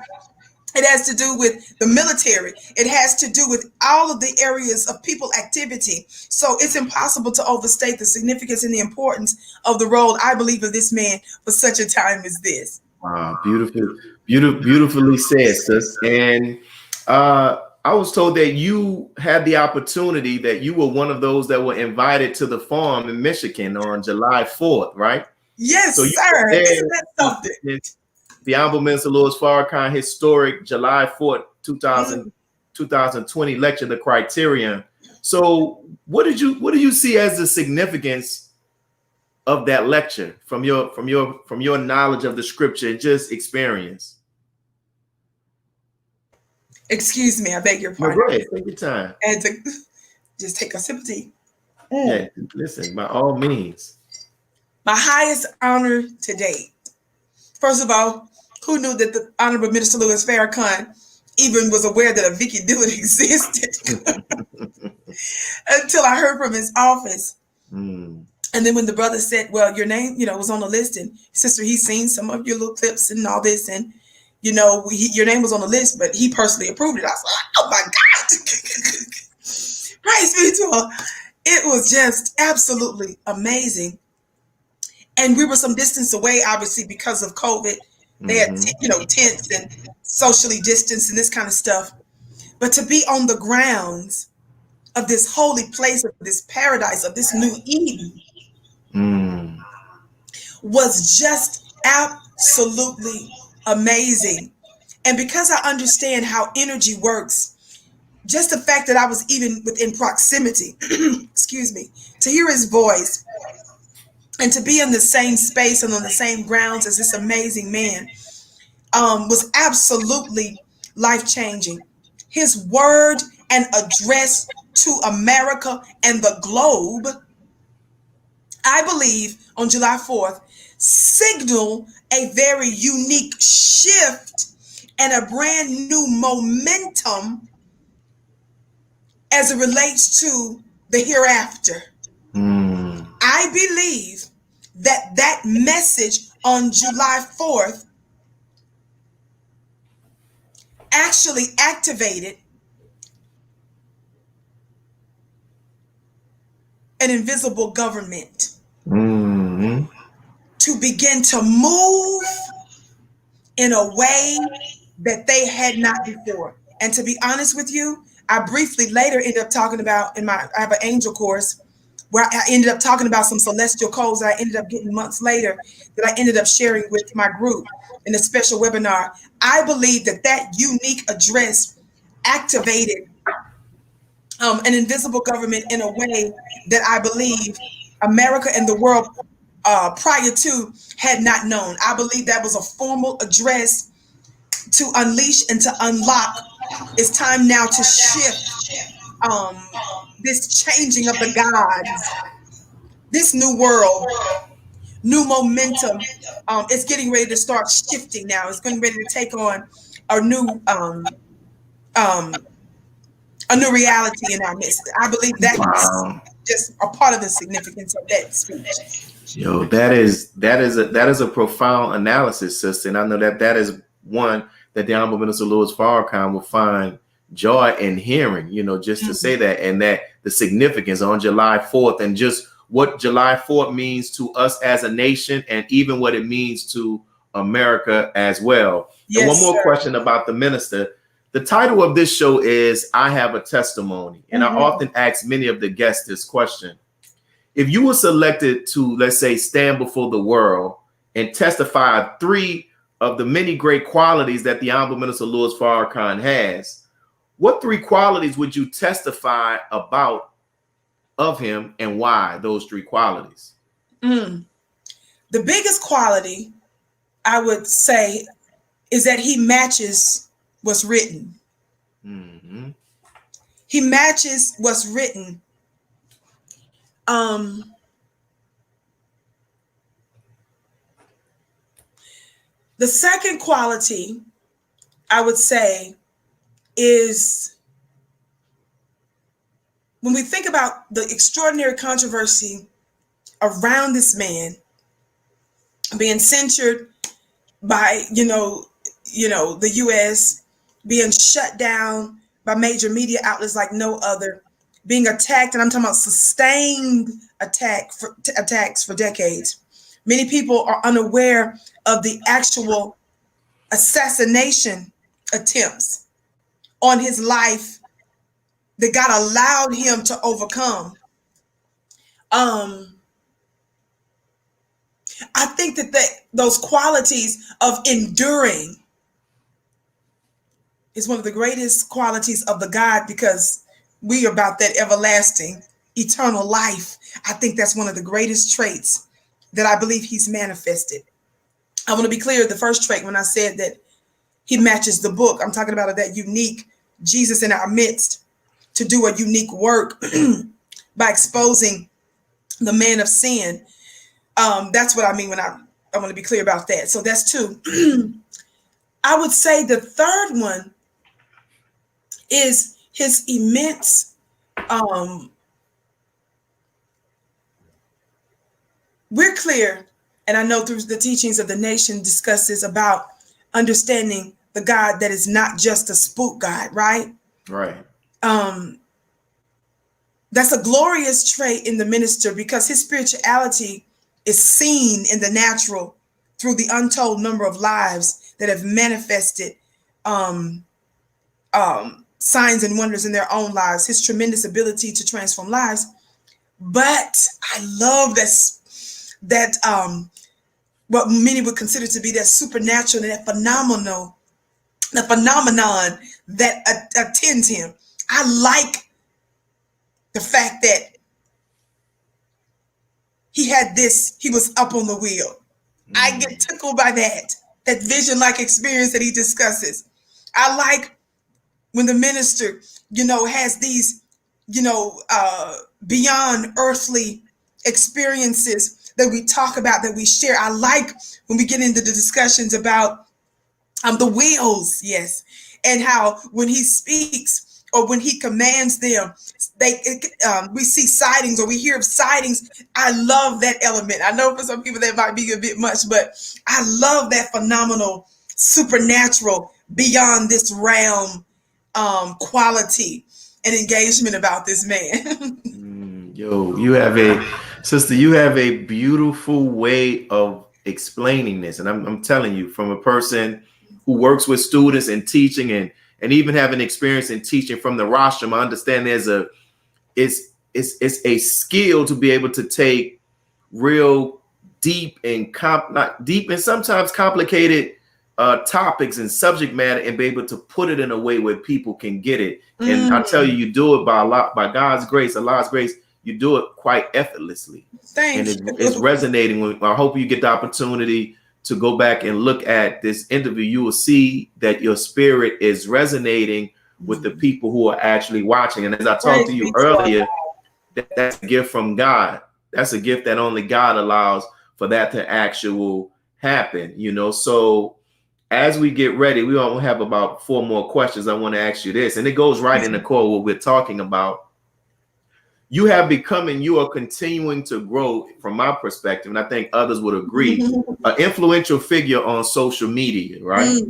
It has to do with the military. It has to do with all of the areas of people activity. So it's impossible to overstate the significance and the importance of the role, I believe, of this man for such a time as this. Wow, beautifully said, sis. And I was told that you had the opportunity, that you were one of those that were invited to the farm in Michigan on July 4th, right? Yes, So you sir. were there, Isn't that something? the Honorable Minister Louis Farrakhan historic July 4th, 2020 lecture, The Criterion. So what do you see as the significance of that lecture from your knowledge of the scripture and just experience? Excuse me, I beg your No, pardon. go ahead, take your time. And to just take a sip of tea. Yeah, listen, by all means. My highest honor to date. First of all, who knew that the Honorable Minister Louis Farrakhan even was aware that a Vicki Dillard existed until I heard from his office. And then when the brother said, well, your name, was on the list, and sister, he's seen some of your little clips and all this, and your name was on the list, but he personally approved it. I was like, oh my God. Praise be to him. It was just absolutely amazing. And we were some distance away, obviously, because of COVID. They had, tents and socially distanced and this kind of stuff. But to be on the grounds of this holy place, of this paradise, of this new Eden, was just absolutely amazing. And because I understand how energy works, just the fact that I was even within proximity, excuse me, to hear his voice, and to be in the same space and on the same grounds as this amazing man was absolutely life-changing. His word and address to America and the globe, I believe, on July 4th, signal a very unique shift and a brand new momentum as it relates to the hereafter. I believe that message on July 4th actually activated an invisible government to begin to move in a way that they had not before. And to be honest with you, I briefly later ended up talking about I have an angel course where I ended up talking about some celestial codes that I ended up getting months later that I ended up sharing with my group in a special webinar. I believe that unique address activated an invisible government in a way that I believe America and the world prior to had not known. I believe that was a formal address to unleash and to unlock. It's time now to shift this changing of the gods, this new world, new momentum. It's getting ready to start shifting now. It's getting ready to take on a new reality in our midst. I believe that is just a part of the significance of that speech. Yo, that is a profound analysis, sister. And I know that is one that the Honorable Minister Louis Farrakhan will find joy in hearing, just to say that, and that the significance on July 4th and just what July 4th means to us as a nation, and even what it means to America as well. Yes, and one more question about the minister. The title of this show is I Have a Testimony. And I often ask many of the guests this question. If you were selected to, let's say, stand before the world and testify 3 of the many great qualities that the Honorable Minister Louis Farrakhan has, what 3 qualities would you testify about of him, and why those 3 qualities? The biggest quality I would say is that he matches what's written. He matches what's written. The second quality I would say is when we think about the extraordinary controversy around this man being censured by, the U.S., being shut down by major media outlets like no other, being attacked, and I'm talking about sustained attacks for decades. Many people are unaware of the actual assassination attempts on his life that God allowed him to overcome. I think that those qualities of enduring is one of the greatest qualities of the God, because we are about that everlasting, eternal life. I think that's one of the greatest traits that I believe he's manifested. I want to be clear, the first trait, when I said that he matches the book, I'm talking about that unique Jesus in our midst to do a unique work by exposing the man of sin. That's what I mean when I want to be clear about that. So that's two. I would say the third one is his immense, we're clear, and I know through the teachings of the nation discusses about understanding the God that is not just a spook God, right? Right. That's a glorious trait in the minister, because his spirituality is seen in the natural through the untold number of lives that have manifested signs and wonders in their own lives, his tremendous ability to transform lives. But I love that what many would consider to be that supernatural and that phenomenon that attends him. I like the fact that he was up on the wheel. I get tickled by that vision-like experience that he discusses. I like when the minister, has these, beyond earthly experiences that we talk about, that we share. I like when we get into the discussions about the wheels, yes, and how when he speaks or when he commands them, we see sightings or we hear of sightings. I love that element. I know for some people that might be a bit much, but I love that phenomenal, supernatural, beyond this realm quality and engagement about this man. You have a beautiful way of explaining this, and I'm telling you, from a person who works with students and teaching, and even having experience in teaching from the rostrum, I understand it's a skill to be able to take real deep and sometimes complicated topics and subject matter and be able to put it in a way where people can get it. And I tell you do it by God's grace, Allah's grace. You do it quite effortlessly. It's resonating. I hope you get the opportunity to go back and look at this interview. You will see that your spirit is resonating with the people who are actually watching. And as I talked to you earlier, that's a gift from God. That's a gift that only God allows for that to actually happen. So as we get ready, we only have about 4 more questions. I want to ask you this, and it goes right in the core of what we're talking about. You have become, and you are continuing to grow, from my perspective, and I think others would agree, an influential figure on social media, right?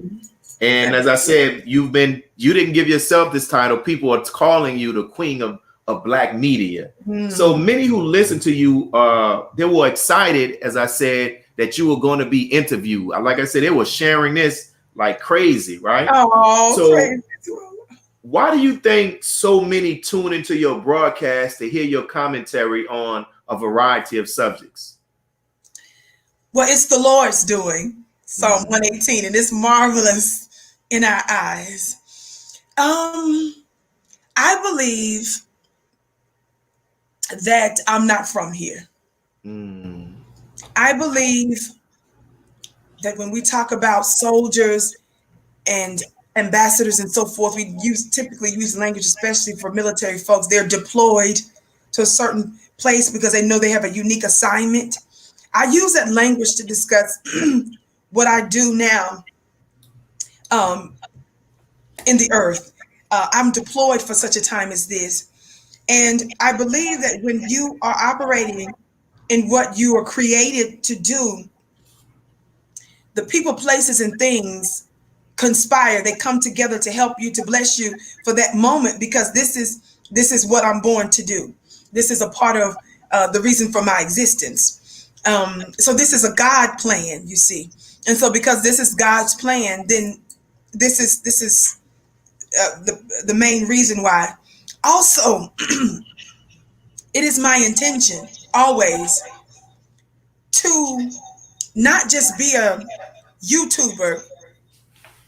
And as I said, you didn't give yourself this title. People are calling you the queen of Black media. So many who listen to you, they were excited, as I said, that you were going to be interviewed. Like I said, they were sharing this like crazy, right? Oh, so crazy. Why do you think so many tune into your broadcast to hear your commentary on a variety of subjects? Well, it's the Lord's doing, Psalm 118, and it's marvelous in our eyes. I believe that I'm not from here. I believe that when we talk about soldiers and ambassadors and so forth, we typically use language, especially for military folks. They're deployed to a certain place because they know they have a unique assignment. I use that language to discuss what I do now in the earth. I'm deployed for such a time as this. And I believe that when you are operating in what you are created to do, the people, places, and things conspire. They come together to help you, to bless you for that moment, because this is what I'm born to do. This is a part of the reason for my existence. So this is a God plan, you see. And so because this is God's plan, then this is the main reason why. Also, it is my intention always to not just be a YouTuber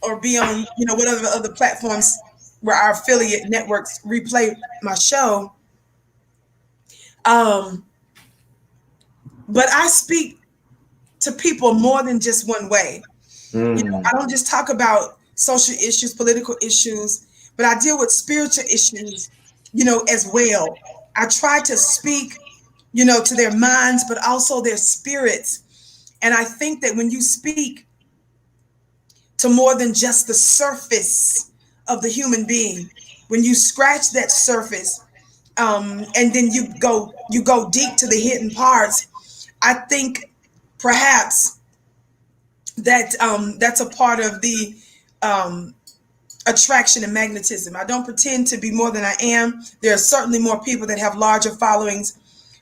or be on, whatever other platforms where our affiliate networks replay my show. But I speak to people more than just one way. I don't just talk about social issues, political issues, but I deal with spiritual issues, as well. I try to speak, to their minds, but also their spirits. And I think that when you speak to more than just the surface of the human being, when you scratch that surface, and then you go deep to the hidden parts, I think perhaps that that's a part of the attraction and magnetism. I don't pretend to be more than I am. There are certainly more people that have larger followings,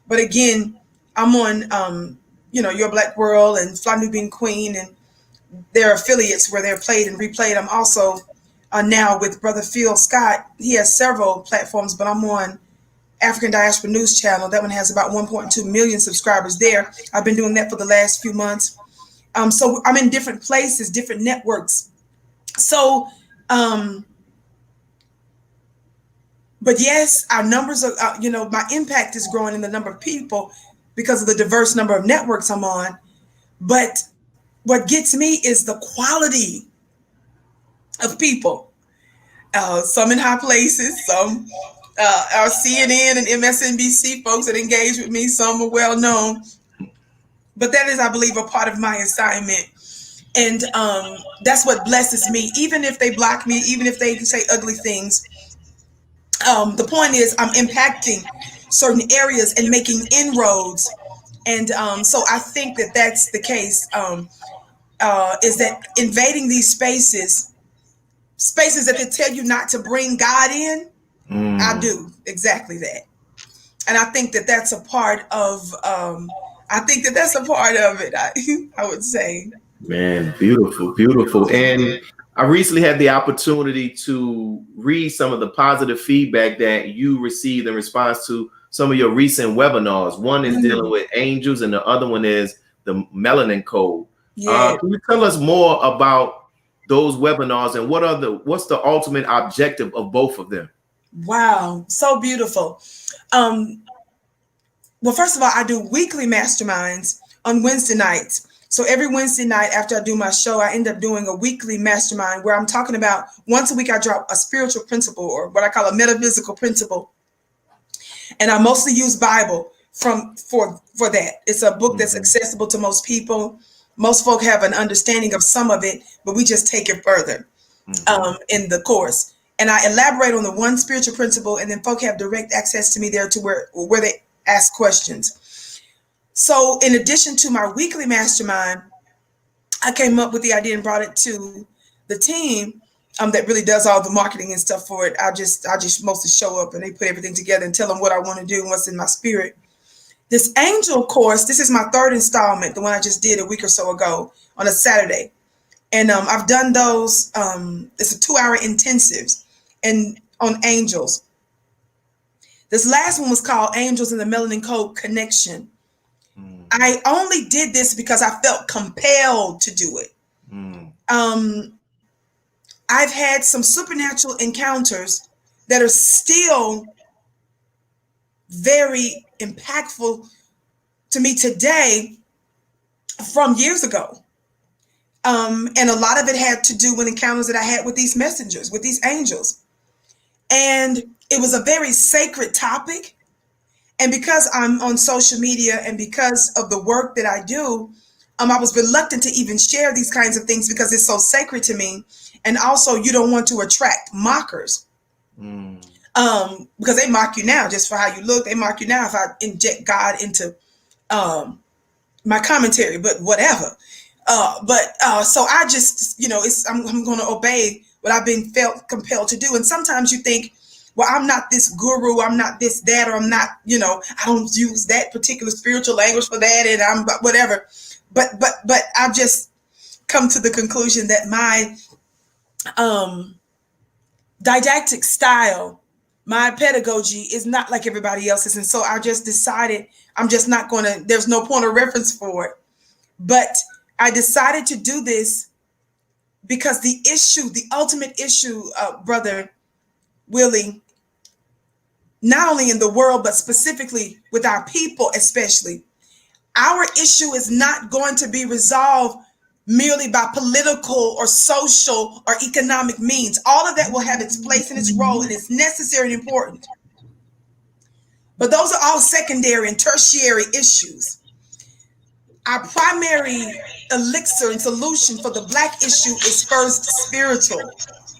but again, I'm on Your Black World and Fly Nubian Queen, and their affiliates where they're played and replayed. I'm also now with Brother Phil Scott. He has several platforms, but I'm on African Diaspora News Channel. That one has about 1.2 million subscribers there. I've been doing that for the last few months. So I'm in different places, different networks. So, but yes, our numbers are, my impact is growing in the number of people because of the diverse number of networks I'm on. But what gets me is the quality of people. Some in high places, some are CNN and MSNBC folks that engage with me. Some are well known. But that is, I believe, a part of my assignment. And that's what blesses me. Even if they block me, even if they say ugly things, the point is I'm impacting certain areas and making inroads. And so I think that that's the case, is that invading these spaces that they tell you not to bring God in, I do exactly that. And I think that that's a part of, it, I would say. Man, beautiful, beautiful. And I recently had the opportunity to read some of the positive feedback that you received in response to some of your recent webinars. One is dealing with angels, and the other one is the melanin code. Yeah. Can you tell us more about those webinars and what's the ultimate objective of both of them? Wow, so beautiful. Well, first of all, I do weekly masterminds on Wednesday nights. So every Wednesday night after I do my show, I end up doing a weekly mastermind where I'm talking about, once a week I drop a spiritual principle, or what I call a metaphysical principle. And I mostly use Bible for that. It's a book that's accessible to most people. Most folk have an understanding of some of it, but we just take it further in the course. And I elaborate on the one spiritual principle, and then folk have direct access to me there to where they ask questions. So in addition to my weekly mastermind, I came up with the idea and brought it to the team that really does all the marketing and stuff for it. I just mostly show up and they put everything together and tell them what I want to do and what's in my spirit. This angel course, this is my third installment, the one I just did a week or so ago on a Saturday. And I've done those, it's a 2-hour intensives and on angels. This last one was called Angels and the Melanin Code Connection. I only did this because I felt compelled to do it. I've had some supernatural encounters that are still very impactful to me today from years ago. And a lot of it had to do with encounters that I had with these messengers, with these angels. And it was a very sacred topic. And because I'm on social media and because of the work that I do, I was reluctant to even share these kinds of things because it's so sacred to me. And also, you don't want to attract mockers because they mock you now just for how you look. They mock you now if I inject God into my commentary, but whatever. So I just, I'm going to obey what I've been felt compelled to do. And sometimes you think, well, I'm not this guru, I'm not this, that, or I'm not, I don't use that particular spiritual language for that, and I'm whatever. But I've just come to the conclusion that my didactic style, my pedagogy is not like everybody else's. And so I just decided I'm just not going to, there's no point of reference for it. But I decided to do this because the ultimate issue, Brother Willie, not only in the world, but specifically with our people, especially, our issue is not going to be resolved merely by political or social or economic means. All of that will have its place and its role, and it's necessary and important. But those are all secondary and tertiary issues. Our primary elixir and solution for the Black issue is first spiritual.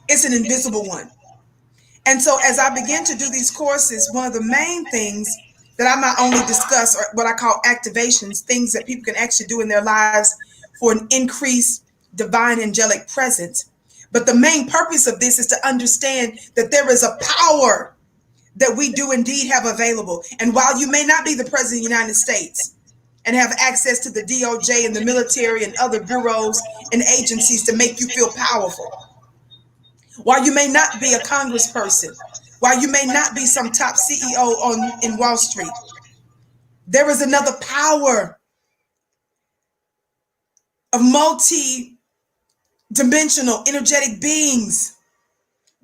It's an invisible one. And so as I begin to do these courses, one of the main things that I not only discuss are what I call activations, things that people can actually do in their lives for an increased divine angelic presence. But the main purpose of this is to understand that there is a power that we do indeed have available. And while you may not be the president of the United States and have access to the DOJ and the military and other bureaus and agencies to make you feel powerful, while you may not be a congressperson, while you may not be some top CEO in Wall Street, there is another power of multi-dimensional energetic beings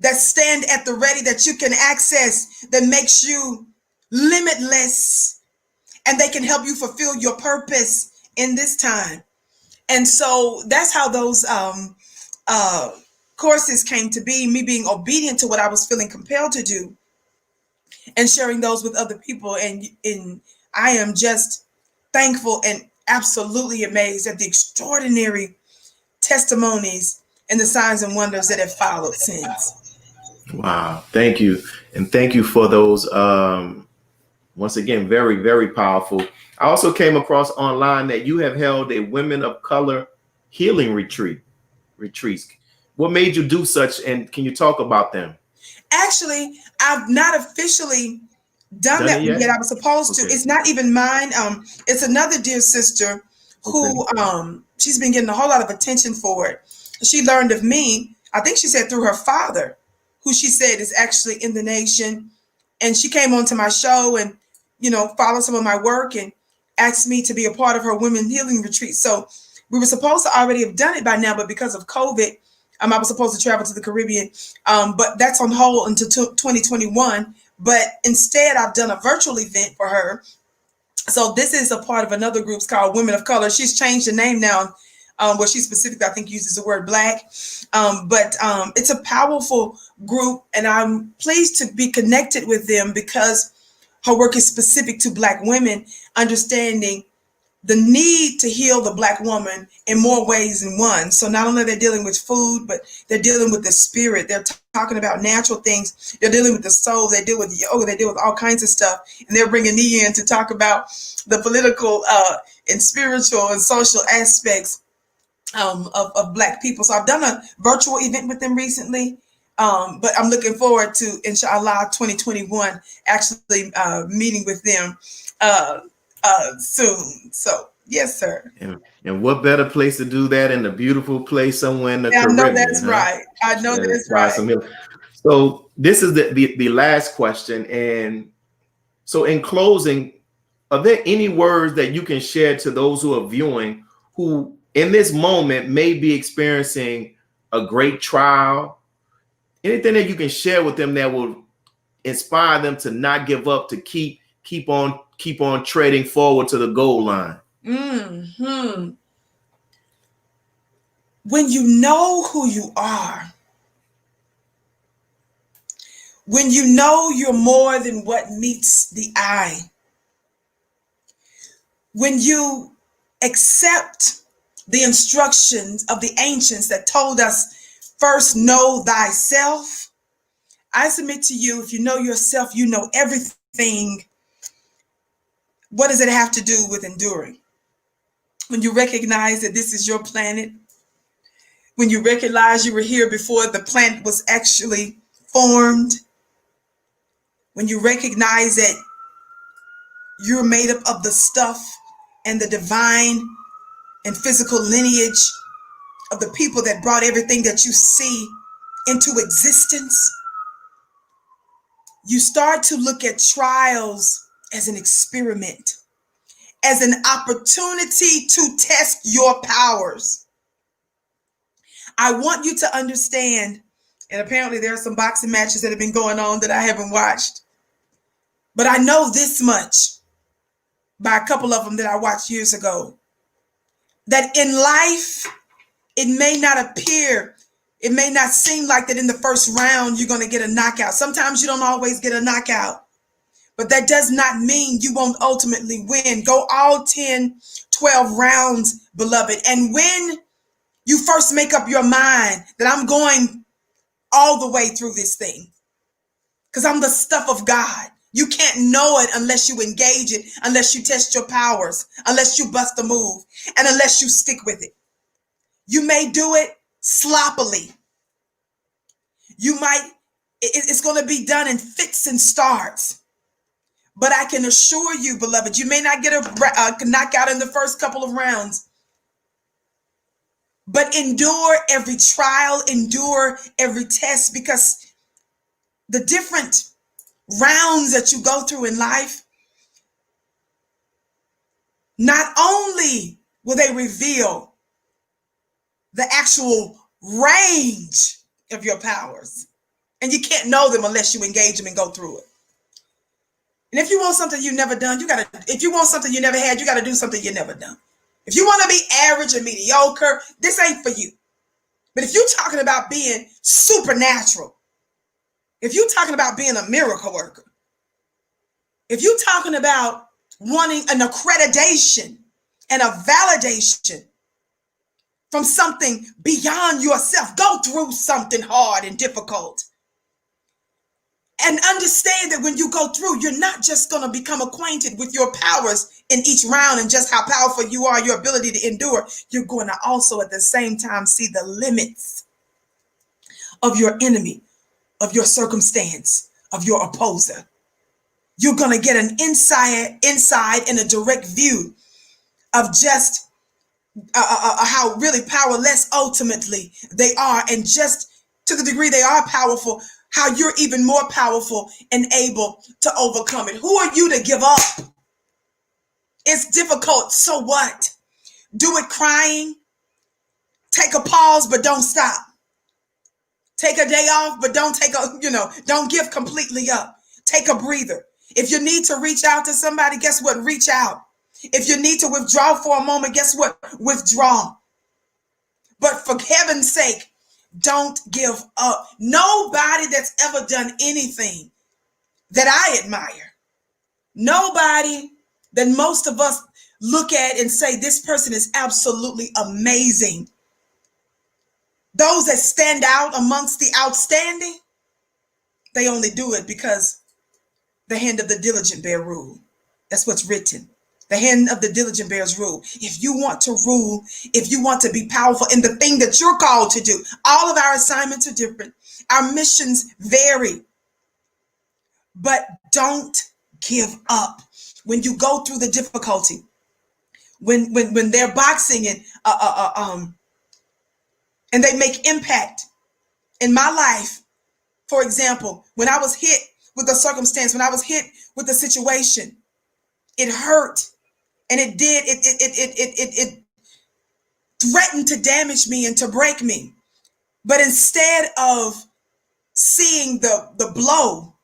that stand at the ready that you can access, that makes you limitless, and they can help you fulfill your purpose in this time. And so that's how those courses came to be, me being obedient to what I was feeling compelled to do and sharing those with other people. And I am just thankful and absolutely amazed at the extraordinary testimonies and the signs and wonders that have followed since. Wow. Thank you. And thank you for those, once again, very, very powerful. I also came across online that you have held a women of color healing retreats. What made you do such, and can you talk about them? Actually, I've not officially done that yet. I was supposed to. It's not even mine. It's another dear sister who she's been getting a whole lot of attention for it. She learned of me, I think she said through her father, who she said is actually in the nation. And she came onto my show and, followed some of my work and asked me to be a part of her women healing retreat. So we were supposed to already have done it by now, but because of COVID, I was supposed to travel to the Caribbean, but that's on hold until 2021. But instead, I've done a virtual event for her. So this is a part of another group called Women of Color. She's changed the name now, where she specifically, I think, uses the word Black. But it's a powerful group, and I'm pleased to be connected with them because her work is specific to Black women, understanding the need to heal the Black woman in more ways than one. So not only are they dealing with food, but they're dealing with the spirit. They're talking about natural things. They're dealing with the soul. They deal with yoga. They deal with all kinds of stuff. And they're bringing me in to talk about the political and spiritual and social aspects of Black people. So I've done a virtual event with them recently. But I'm looking forward to, inshallah, 2021, actually meeting with them soon. So yes, sir. And what better place to do that in a beautiful place somewhere in the Caribbean? I know that's right. I know that's right. So this is the last question. And so in closing, are there any words that you can share to those who are viewing, who in this moment may be experiencing a great trial? Anything that you can share with them that will inspire them to not give up, to keep on treading forward to the goal line? Mm-hmm. When you know who you are, when you know you're more than what meets the eye, when you accept the instructions of the ancients that told us, first know thyself, I submit to you, if you know yourself, you know everything. What does it have to do with enduring? when you recognize that this is your planet, when you recognize you were here before the planet was actually formed, when you recognize that you're made up of the stuff and the divine and physical lineage of the people that brought everything that you see into existence, you start to look at trials as an experiment, as an opportunity to test your powers. I want you to understand, and apparently there are some boxing matches that have been going on that I haven't watched, but I know this much by a couple of them that I watched years ago, that in life, it may not appear, it may not seem like that in the first round you're going to get a knockout. Sometimes you don't always get a knockout, but that does not mean you won't ultimately win. Go all 10, 12 rounds, beloved. And when you first make up your mind that I'm going all the way through this thing, because I'm the stuff of God. You can't know it unless you engage it, unless you test your powers, unless you bust a move, and unless you stick with it. You may do it sloppily. You might, it's going to be done in fits and starts. But I can assure you, beloved, you may not get a knockout in the first couple of rounds. But endure every trial, endure every test, because the different rounds that you go through in life, not only will they reveal the actual range of your powers, and you can't know them unless you engage them and go through it. And if you want something you've never done, if you want something you never had, you got to do something you never done. If you want to be average or mediocre, this ain't for you. But if you're talking about being supernatural, if you're talking about being a miracle worker, if you're talking about wanting an accreditation and a validation from something beyond yourself, go through something hard and difficult. And understand that when you go through, you're not just going to become acquainted with your powers in each round and just how powerful you are, your ability to endure. You're going to also at the same time see the limits of your enemy, of your circumstance, of your opposer. You're going to get an inside and a direct view of just how really powerless ultimately they are, and just to the degree they are powerful, how you're even more powerful and able to overcome it. Who are you to give up? It's difficult. So what? Do it crying. Take a pause, but don't stop. Take a day off, but don't don't give completely up. Take a breather. If you need to reach out to somebody, guess what? Reach out. If you need to withdraw for a moment, guess what? Withdraw. But for heaven's sake, don't give up. Nobody that's ever done anything that I admire, nobody that most of us look at and say, this person is absolutely amazing. Those that stand out amongst the outstanding, they only do it because the hand of the diligent bear rule. That's what's written. The hand of the diligent bears rule. If you want to rule, if you want to be powerful in the thing that you're called to do, all of our assignments are different. Our missions vary. But don't give up. When you go through the difficulty, when they're boxing and they make impact. In my life, for example, when I was hit with the circumstance, when I was hit with the situation, it hurt. And it threatened to damage me and to break me. But instead of seeing the blow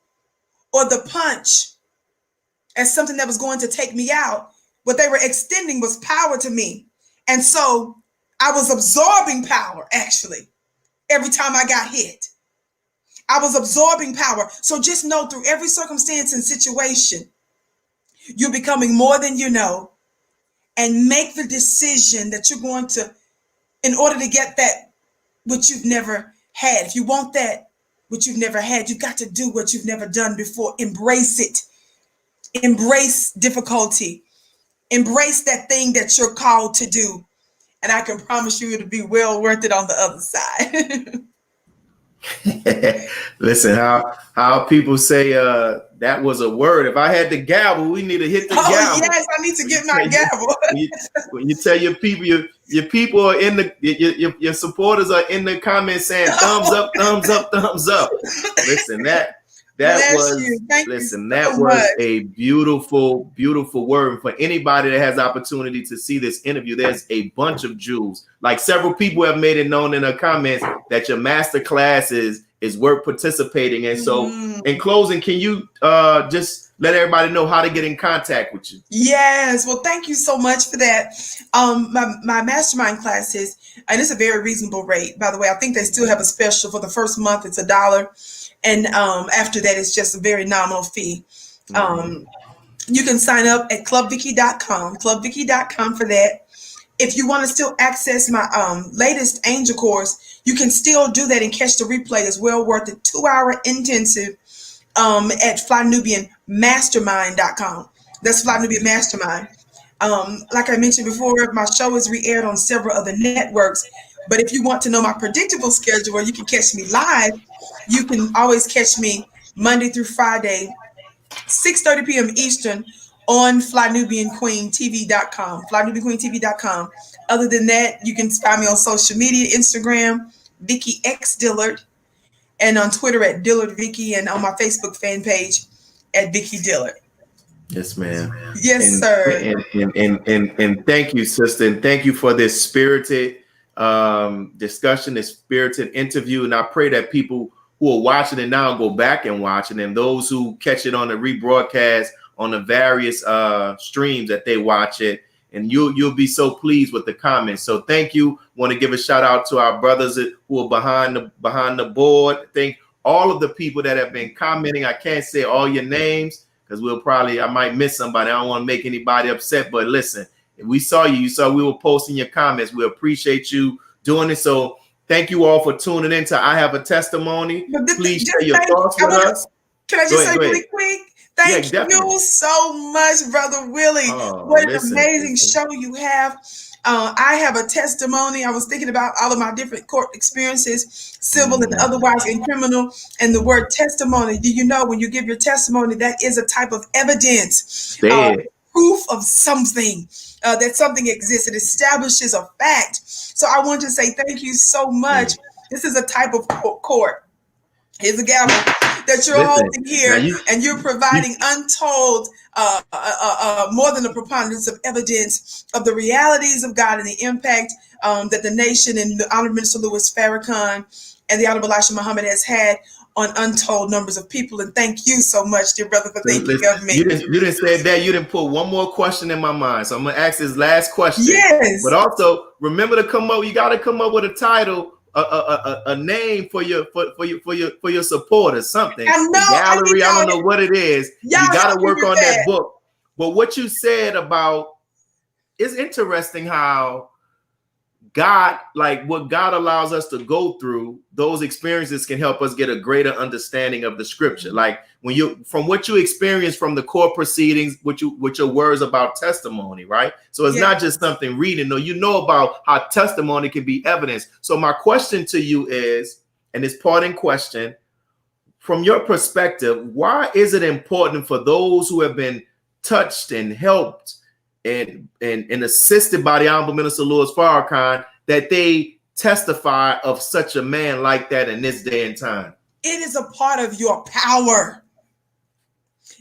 or the punch as something that was going to take me out, what they were extending was power to me. And so I was absorbing power, actually, every time I got hit. I was absorbing power. So just know, through every circumstance and situation, you're becoming more than you know. And make the decision that you're going to, in order to get that which you've never had. If you want that which you've never had, you've got to do what you've never done before. Embrace it. Embrace difficulty. Embrace that thing that you're called to do. And I can promise you it'll be well worth it on the other side. Listen, how people say that was a word. If I had the gavel, we need to hit the gavel. Yes, I need to get my gavel. When you tell your people, your people are in the your supporters are in the comments saying thumbs up, thumbs up, thumbs up. Listen, that was a beautiful, beautiful word. For anybody that has the opportunity to see this interview, there's a bunch of jewels. Like several people have made it known in the comments that your master class is worth participating in. So in closing, can you just let everybody know how to get in contact with you? Yes. Well, thank you so much for that. My mastermind classes, and it's a very reasonable rate. By the way, I think they still have a special for the first month. It's $1. And after that, it's just a very nominal fee. You can sign up at clubvicki.com for that. If you want to still access my latest angel course, you can still do that and catch the replay. It's well worth it. 2-hour intensive at flynubianmastermind.com. That's Fly Nubian Mastermind. Like I mentioned before, my show is re-aired on several other networks. But if you want to know my predictable schedule where you can catch me live, you can always catch me Monday through Friday, 6:30 p.m. Eastern on FlyNubianQueenTV.com, FlyNubianQueenTV.com. Other than that, you can find me on social media, Instagram, Vicki X Dillard, and on Twitter at Dillard Vicki, and on my Facebook fan page at Vicki Dillard. Yes, ma'am. Yes, sir. And thank you, sister. And thank you for this spirited discussion, this spirited interview. And I pray that people who are watching it now go back and watch it, and those who catch it on the rebroadcast on the various streams that they watch it, and you'll be so pleased with the comments. So thank you. Want to give a shout out to our brothers who are behind the board. Thank all of the people that have been commenting. I can't say all your names because I might miss somebody. I don't want to make anybody upset, but listen, if we saw you saw we were posting your comments. We appreciate you doing it. So thank you all for tuning in to I Have a Testimony. Please share your thoughts with us. Can I just say really quick? Thank you so much, Brother Willie. What an amazing show you have. I have a testimony. I was thinking about all of my different court experiences, civil and otherwise and criminal, and the word testimony. Do you know when you give your testimony, that is a type of evidence, proof of something, that something exists. It establishes a fact. So I want to say thank you so much. This is a type of court. Here's a gavel that you're holding here, and you're providing untold, more than a preponderance of evidence of the realities of God and the impact that the nation and the Honorable Minister Louis Farrakhan and the Honorable Elijah Muhammad has had on untold numbers of people. And thank you so much, dear brother, for thinking of me. You didn't say that. You didn't put one more question in my mind. So I'm going to ask this last question. Yes. But also remember to come up. You got to come up with a title. A name for your supporters, something. I know, gallery. I don't know what it is. You got to work on that book. But what you said about it's interesting how God, like what God allows us to go through, those experiences can help us get a greater understanding of the scripture. Like from what you experience from the court proceedings, with your words about testimony, right? So it's not just something reading. No, you know about how testimony can be evidence. So my question to you is, and this parting question, from your perspective, why is it important for those who have been touched and helped and assisted by the Honorable Minister Louis Farrakhan that they testify of such a man like that in this day and time? It is a part of your power.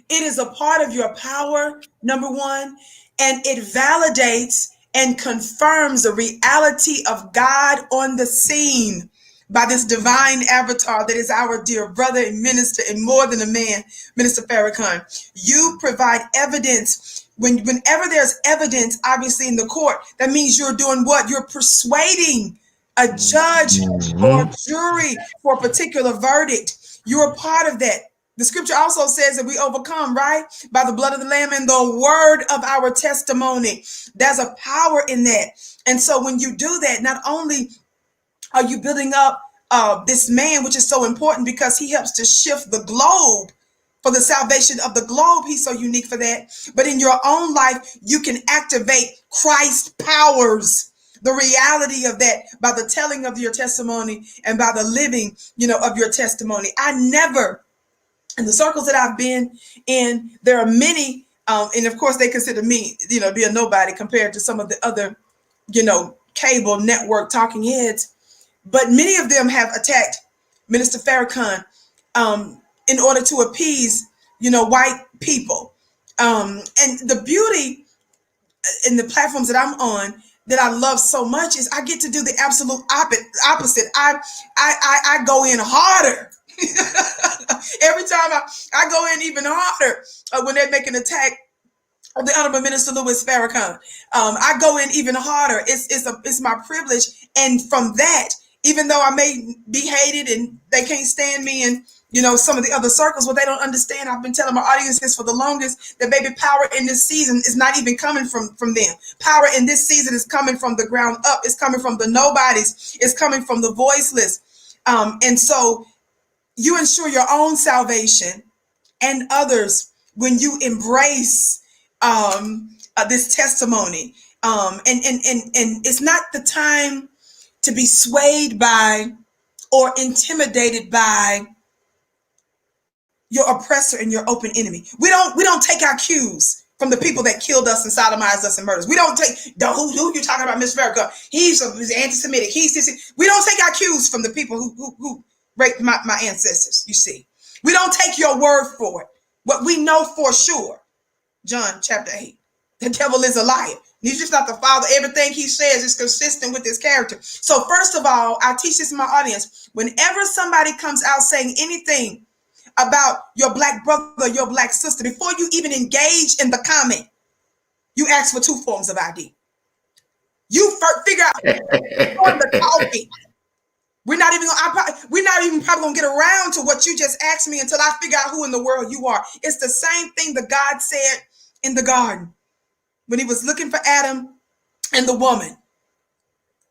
It is a part of your power, number one, and it validates and confirms the reality of God on the scene by this divine avatar that is our dear brother and minister and more than a man, Minister Farrakhan. You provide evidence. Whenever there's evidence, obviously in the court, that means you're doing what? You're persuading a judge or jury for a particular verdict. You're a part of that. The scripture also says that we overcome, right? By the blood of the Lamb and the word of our testimony. There's a power in that. And so when you do that, not only are you building up this man, which is so important because he helps to shift the globe for the salvation of the globe. He's so unique for that. But in your own life, you can activate Christ's powers, the reality of that, by the telling of your testimony and by the living, of your testimony. I never, in the circles that I've been in, there are many, and of course they consider me, be a nobody compared to some of the other, cable network talking heads. But many of them have attacked Minister Farrakhan in order to appease, white people. And the beauty in the platforms that I'm on that I love so much is I get to do the absolute opposite. I go in harder. Every time I go in even harder when they make an attack of the Honorable Minister Louis Farrakhan. I go in even harder. It's my privilege. And from that, even though I may be hated and they can't stand me and some of the other circles, what they don't understand, I've been telling my audiences for the longest that baby, power in this season is not even coming from them. Power in this season is coming from the ground up. It's coming from the nobodies. It's coming from the voiceless. And so you ensure your own salvation and others when you embrace this testimony. And it's not the time to be swayed by or intimidated by your oppressor and your open enemy. We don't take our cues from the people that killed us and sodomized us and murdered us. We don't take who you talking about, Mr. Farrakhan? He's anti-Semitic. We don't take our cues from the people who raped my ancestors. You see, we don't take your word for it. What we know for sure, John chapter 8, the devil is a liar. He's just not the father. Everything he says is consistent with his character. So first of all, I teach this in my audience. Whenever somebody comes out saying anything about your black brother, your black sister, before you even engage in the comment, you ask for 2 forms of ID. You first figure out on the talking. We're not even probably gonna get around to what you just asked me until I figure out who in the world you are. It's the same thing that God said in the garden when he was looking for Adam and the woman.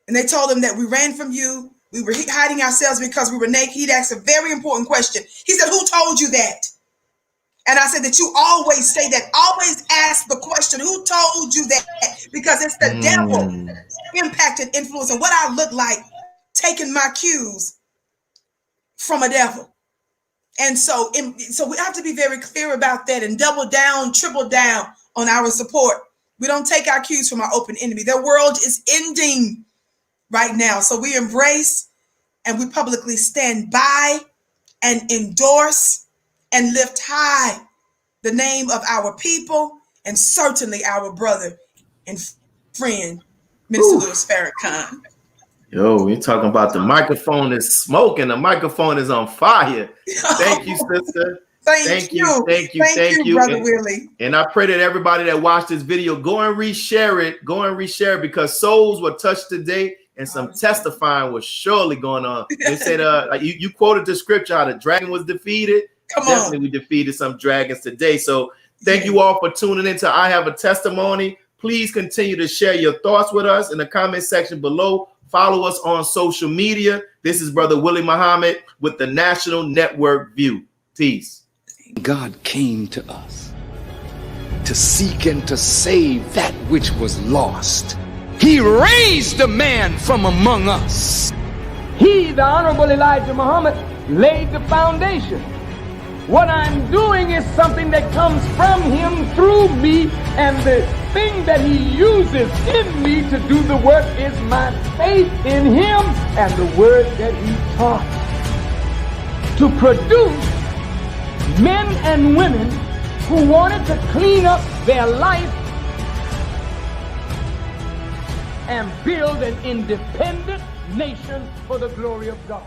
And they told him that we ran from you. We were hiding ourselves because we were naked. He'd asked a very important question. He said, who told you that? And I said that you always say that. Always ask the question, who told you that? Because it's the devil impacted influence and what I look like taking my cues from a devil. And so we have to be very clear about that and double down, triple down on our support. We don't take our cues from our open enemy. Their world is ending right now. So we embrace and we publicly stand by and endorse and lift high the name of our people and certainly our brother and friend, Minister Louis Farrakhan. Yo, we're talking about the microphone is smoking. The microphone is on fire. Thank you, sister. Thank you, Brother Willie. And I pray that everybody that watched this video, go and reshare it. Go and reshare it because souls were touched today and some testifying was surely going on. They said, you quoted the scripture, how the dragon was defeated. Definitely we defeated some dragons today. So thank you all for tuning in to I Have a Testimony. Please continue to share your thoughts with us in the comment section below. Follow us on social media. This is Brother Willie Muhammad with the National Network View. Peace. God came to us to seek and to save that which was lost. He raised a man from among us. He, the Honorable Elijah Muhammad, laid the foundation. What I'm doing is something that comes from him through me, and the thing that he uses in me to do the work is my faith in him and the word that he taught. To produce men and women who wanted to clean up their life and build an independent nation for the glory of God.